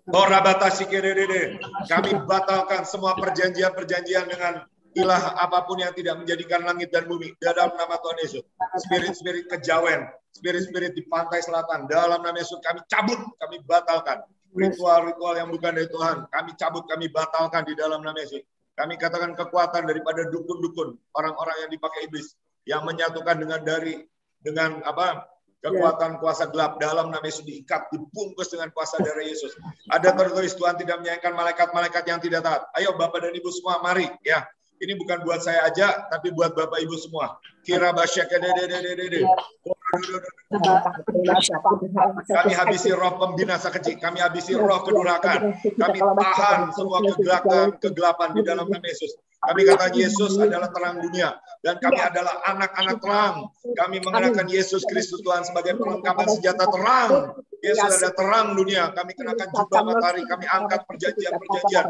Horabata shikededede. Kami batalkan semua perjanjian-perjanjian dengan ilah apapun yang tidak menjadikan langit dan bumi dalam nama Tuhan Yesus. Spirit-spirit kejawen, spirit-spirit di pantai selatan dalam nama Yesus kami cabut, kami batalkan. Ritual-ritual yang bukan dari Tuhan kami cabut, kami batalkan di dalam nama Yesus. Kami katakan kekuatan daripada dukun-dukun, orang-orang yang dipakai iblis, yang menyatukan dengan kekuatan kuasa gelap dalam nama Yesus diikat, dibungkus dengan kuasa darah Yesus. Ada tertulis Tuhan tidak menyayangkan malaikat-malaikat yang tidak taat. Ayo Bapak dan Ibu semua mari ya. Ini bukan buat saya aja, tapi buat Bapak Ibu semua. Kira basyakadedededede. Kami habisi roh pembinasa kecil, kami habisi roh kedurhakaan, kami tahan semua kegelapan di dalam nama Yesus. Kami kata Yesus adalah terang dunia dan kami adalah anak-anak terang. Kami mengenakan Yesus Kristus Tuhan sebagai perlengkapan senjata terang. Yesus ada terang dunia. Kami kenakan jubah matahari. Kami angkat perjanjian-perjanjian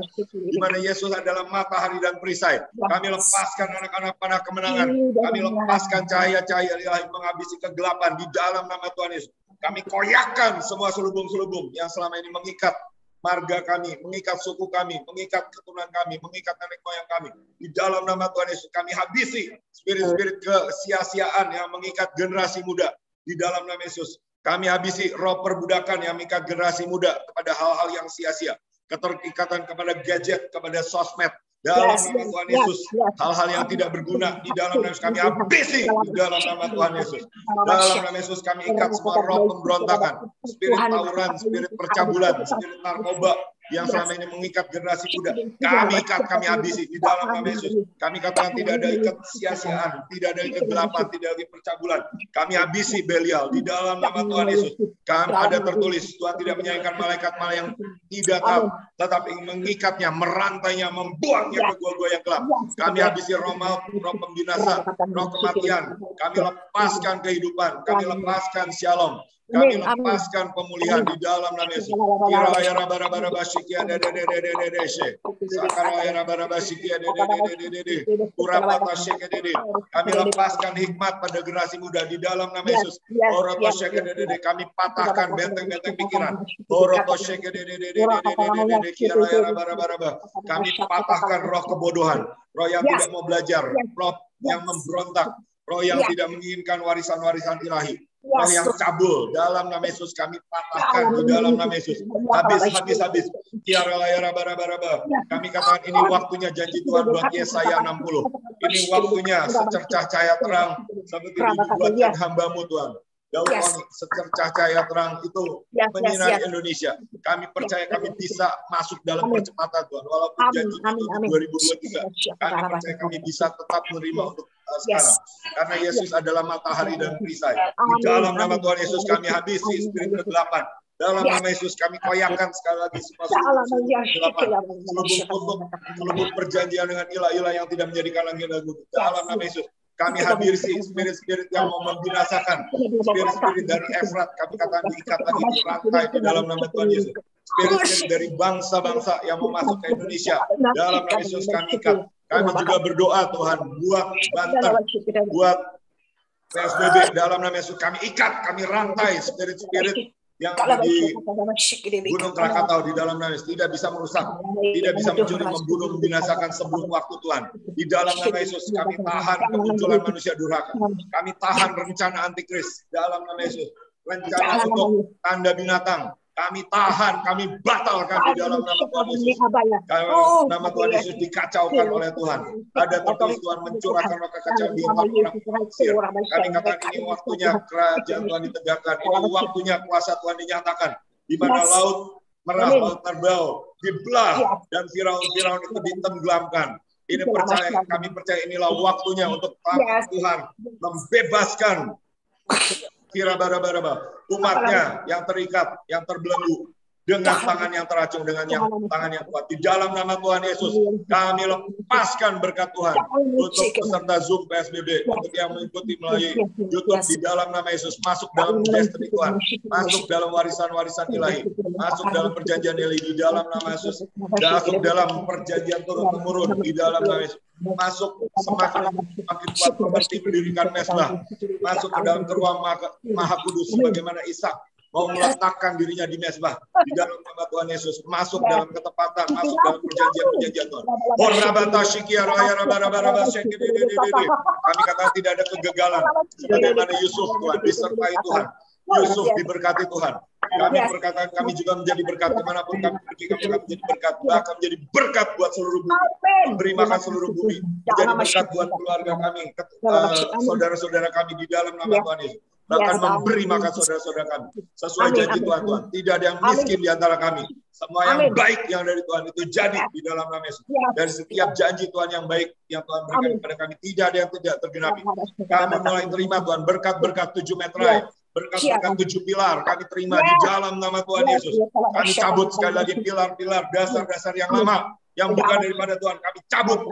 di mana Yesus adalah matahari dan perisai. Kami lepaskan anak-anak panah kemenangan. Kami lepaskan cahaya-cahaya ilahi menghabisi kegelapan di dalam nama Tuhan Yesus. Kami koyakkan semua selubung-selubung yang selama ini mengikat marga kami, mengikat suku kami, mengikat keturunan kami, mengikat nenek moyang kami. Di dalam nama Tuhan Yesus kami habisi spirit-spirit kesia-siaan yang mengikat generasi muda. Di dalam nama Yesus kami habisi roh perbudakan yang mengikat generasi muda kepada hal-hal yang sia-sia. Keterikatan kepada gadget, kepada sosmed. Dalam nama Tuhan Yesus, hal-hal yang tidak berguna di dalam nama Yesus kami habisi di dalam nama Tuhan Yesus. Dalam nama Yesus kami ikat semua roh pemberontakan, spirit tawuran, spirit percabulan, spirit narkoba yang selama ini mengikat generasi muda. Kami ikat, kami habisi di dalam nama Yesus. Kami katakan tidak ada ikat sia-siaan, tidak ada ikat kegelapan, tidak ada percabulan. Kami habisi Belial di dalam nama Tuhan Yesus. Kami ada tertulis Tuhan tidak menyayangkan malaikat-malaikat yang tidak taat, tetapi mengikatnya, merantainya, membuangnya ke gua-gua yang gelap. Kami habisi roh maut, roh pembinasa, roh kematian. Kami lepaskan kehidupan, kami lepaskan shalom. Kami lepaskan pemulihan di dalam nama Yesus. Kiraya rabara basyikia dedededededede. Sakaraya rabara basyikia dededededede. Kurapata syekedede. Kami lepaskan hikmat pada generasi muda di dalam nama Yesus. Oroto syekedede. Kami patahkan benteng-benteng pikiran. Oroto syekedede. Kiraya rabara. Kami patahkan roh kebodohan, roh yang tidak mau belajar, roh yang memberontak, roh yang tidak menginginkan warisan-warisan ilahi. Roh yang cabul dalam nama Yesus kami patahkan di dalam nama Yesus. Habis. Kami katakan ini waktunya janji Tuhan buat Yesaya 60. Ini waktunya secercah cahaya terang seperti dibuatkan hamba-Mu Tuhan. Daud secercah cahaya terang itu menyinari Indonesia. Kami percaya kami bisa masuk dalam percepatan Tuhan. Walaupun janji itu 2023, kami percaya kami bisa tetap menerima untuk sekarang. Karena Yesus adalah matahari dan perisai. Di dalam nama Tuhan Yesus kami habisi spirit kegelapan. Dalam nama Yesus kami koyakkan sekali lagi semua selubung perjanjian dengan ilah-ilah yang tidak menjadikan langit dan bumi. Dalam nama Yesus kami habisi spirit-spirit yang mau membinasakan, spirit-spirit dari Efrat kami katakan diikat lagi, dirantai di dalam nama Tuhan Yesus. Spirit-spirit dari bangsa-bangsa yang mau masuk ke Indonesia, dalam nama Yesus kami ikat. Kami juga berdoa Tuhan buat Banten, buat PSBB, dalam nama Yesus kami ikat, kami rantai spirit-spirit yang di Gunung Krakatau di dalam nama Yesus tidak bisa merusak, tidak bisa mencuri, membunuh, membinasakan sebelum waktu Tuhan. Di dalam nama Yesus kami tahan kemunculan manusia durhaka. Kami tahan rencana antikris dalam nama Yesus. Rencana untuk tanda binatang, kami tahan, kami batalkan di dalam nama Tuhan Yesus. Nama Tuhan Yesus dikacaukan oleh Tuhan. Ada tertulis Tuhan mencurahkan kekacauan di antara orang Mesir. Kami katakan ini waktunya kerajaan Tuhan ditegakkan. Ini waktunya kuasa Tuhan dinyatakan. Di mana laut merah, laut terbau, dibelah, dan Firaun itu ditenggelamkan. Ini kami percaya inilah waktunya untuk Tuhan membebaskan umatnya yang terikat, yang terbelenggu dengan tangan yang teracung, dengan tangan yang kuat. Di dalam nama Tuhan Yesus, kami lepaskan berkat Tuhan untuk peserta Zoom PSBB, untuk yang mengikuti melalui YouTube. Di dalam nama Yesus, masuk dalam destiny Tuhan, masuk dalam warisan-warisan ilahi, masuk dalam perjanjian ilahi di dalam nama Yesus, masuk dalam perjanjian turun-temurun di dalam nama Yesus. Masuk semakin kuat mengerti mendirikan mesbah, masuk ke dalam ruang maha kudus sebagaimana Ishak mau meletakkan dirinya di mesbah di dalam nama Tuhan Yesus, masuk dalam ketepatan, masuk dalam perjanjian Tuhan. Kami katakan tidak ada kegagalan sebagaimana Yusuf Tuhan disertai Tuhan. Yusuf diberkati Tuhan. Kami berkata, kami juga menjadi berkat dimanapun kami pergi, kami akan menjadi berkat, bahkan menjadi berkat buat seluruh bumi, memberi makan seluruh bumi, menjadi berkat buat keluarga kami, saudara-saudara kami di dalam nama Tuhan Yesus, bahkan memberi makan saudara-saudara kami sesuai janji Tuhan. Tidak ada yang miskin di antara kami, semua yang baik yang dari Tuhan itu jadi di dalam nama Yesus. Dari setiap janji Tuhan yang baik yang Tuhan berikan kepada kami, tidak ada yang tidak tergenapi. Kami mulai terima Tuhan berkat-berkat 7 meterai, berkat-berkat 7 pilar kami terima di dalam nama Tuhan Yesus. Kami cabut sekali lagi pilar-pilar dasar-dasar yang lama yang bukan daripada Tuhan. Kami cabut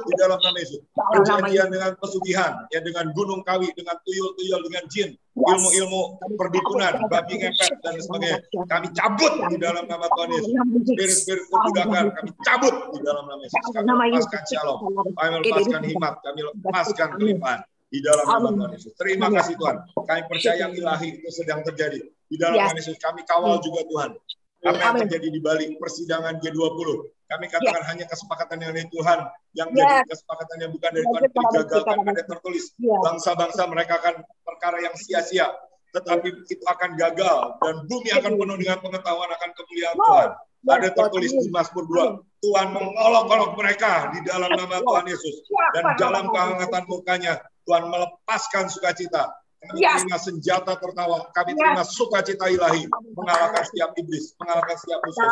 di dalam nama Yesus. Perjanjian dengan pesugihan, ya dengan gunung kawi, dengan tuyul-tuyul, dengan jin, ilmu-ilmu perdukunan, babi ngepet dan sebagainya. Kami cabut di dalam nama Tuhan Yesus. Spirit-spirit perbudakan kami cabut di dalam nama Yesus. Kami lepaskan shalom, kami lepaskan hikmat, kami lepaskan kelimpahan di dalam nama Tuhan Yesus. Terima kasih Tuhan. Kami percaya yang ilahi itu sedang terjadi di dalam nama Yesus. Kami kawal juga Tuhan. Apa yang terjadi di Bali, persidangan G20. Kami katakan hanya kesepakatan yang dari Tuhan, yang jadi kesepakatan yang bukan dari Tuhan itu digagalkan. Ada tertulis bangsa-bangsa mereka akan perkara yang sia-sia, tetapi itu akan gagal dan bumi akan penuh dengan pengetahuan akan kemuliaan Tuhan. Ada tertulis di Mazmur 2, Tuhan mengolok-olok mereka di dalam nama Tuhan Yesus, dan dalam kehangatan mukanya Tuhan melepaskan sukacita. Kami terima senjata tertawa, kami terima sukacita ilahi, mengalahkan setiap iblis, mengalahkan setiap musuh,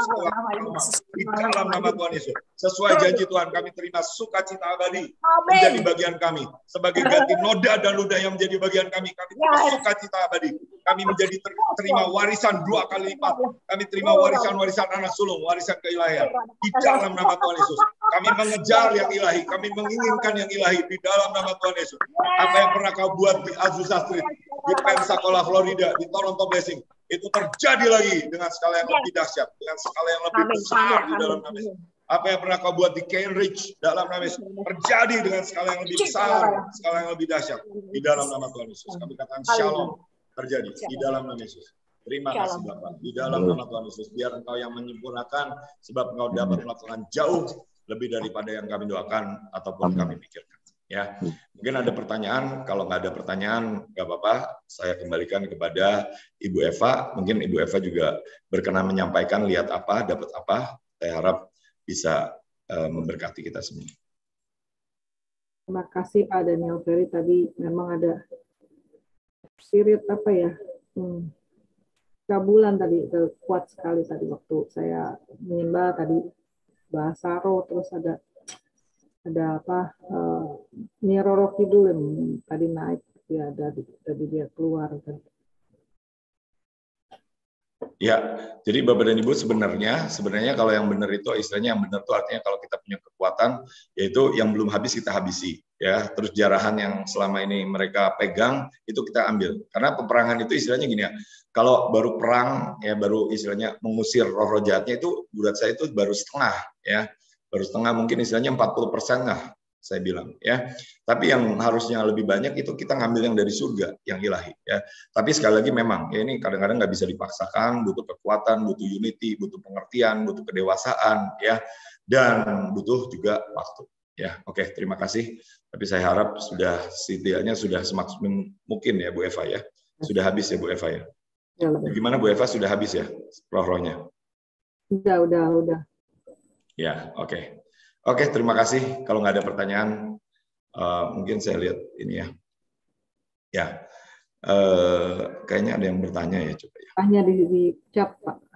di dalam nama Tuhan Yesus. Sesuai janji Tuhan, kami terima sukacita abadi menjadi bagian kami. Sebagai ganti noda dan ludah yang menjadi bagian kami terima sukacita abadi. Kami menjadi terima warisan 2 kali lipat. Kami terima warisan-warisan anak sulung, warisan keilahian. Di dalam nama Tuhan Yesus. Kami mengejar yang ilahi, kami menginginkan yang ilahi di dalam nama Tuhan Yesus. Apa yang pernah kau buat di Azusa Street, di Pensacola, Florida, di Toronto Blessing, itu terjadi lagi dengan skala yang lebih dahsyat, dengan skala yang lebih besar di dalam nama Yesus. Apa yang pernah kau buat di Cambridge dalam nama Yesus terjadi dengan skala yang lebih besar, skala yang lebih dahsyat di dalam nama Tuhan Yesus. Kami katakan shalom terjadi di dalam nama Yesus. Terima kasih Bapak di dalam nama Tuhan Yesus. Biar Engkau yang menyempurnakan, sebab Engkau dapat melakukan jauh lebih daripada yang kami doakan ataupun kami pikirkan. Ya, mungkin ada pertanyaan. Kalau nggak ada pertanyaan, nggak apa-apa. Saya kembalikan kepada Ibu Eva. Mungkin Ibu Eva juga berkenan menyampaikan lihat apa, dapat apa. Saya harap bisa memberkati kita semua. Terima kasih Pak Daniel Ferry. Tadi memang ada spirit apa ya? Kabulan tadi kuat sekali tadi waktu saya menyembah tadi bahasa roh, terus ada apa Niroro Kidul yang tadi naik ya, tadi dia keluar kan. Ya, jadi Bapak dan Ibu sebenarnya kalau yang benar itu istilahnya yang benar itu artinya kalau kita punya kekuatan yaitu yang belum habis kita habisi ya, terus jarahan yang selama ini mereka pegang itu kita ambil. Karena peperangan itu istilahnya gini ya. Kalau baru perang ya baru istilahnya mengusir roh-roh jahatnya itu buat saya itu baru setengah ya. Baru setengah mungkin istilahnya 40% lah saya bilang ya. Tapi yang harusnya lebih banyak itu kita ngambil yang dari surga, yang ilahi ya. Tapi sekali lagi memang ya ini kadang-kadang nggak bisa dipaksakan, butuh kekuatan, butuh unity, butuh pengertian, butuh kedewasaan ya, dan butuh juga waktu ya. Oke, terima kasih. Tapi saya harap sudah setidaknya sudah semaksimal mungkin ya Bu Eva ya. Sudah habis ya Bu Eva ya. Ya, lebih. Gimana Bu Eva, sudah habis ya roh-rohnya? Udah. Ya, oke. Oke, terima kasih. Kalau nggak ada pertanyaan, mungkin saya lihat ini ya. Ya, kayaknya ada yang bertanya ya, coba ya. Tanya di chat, Pak.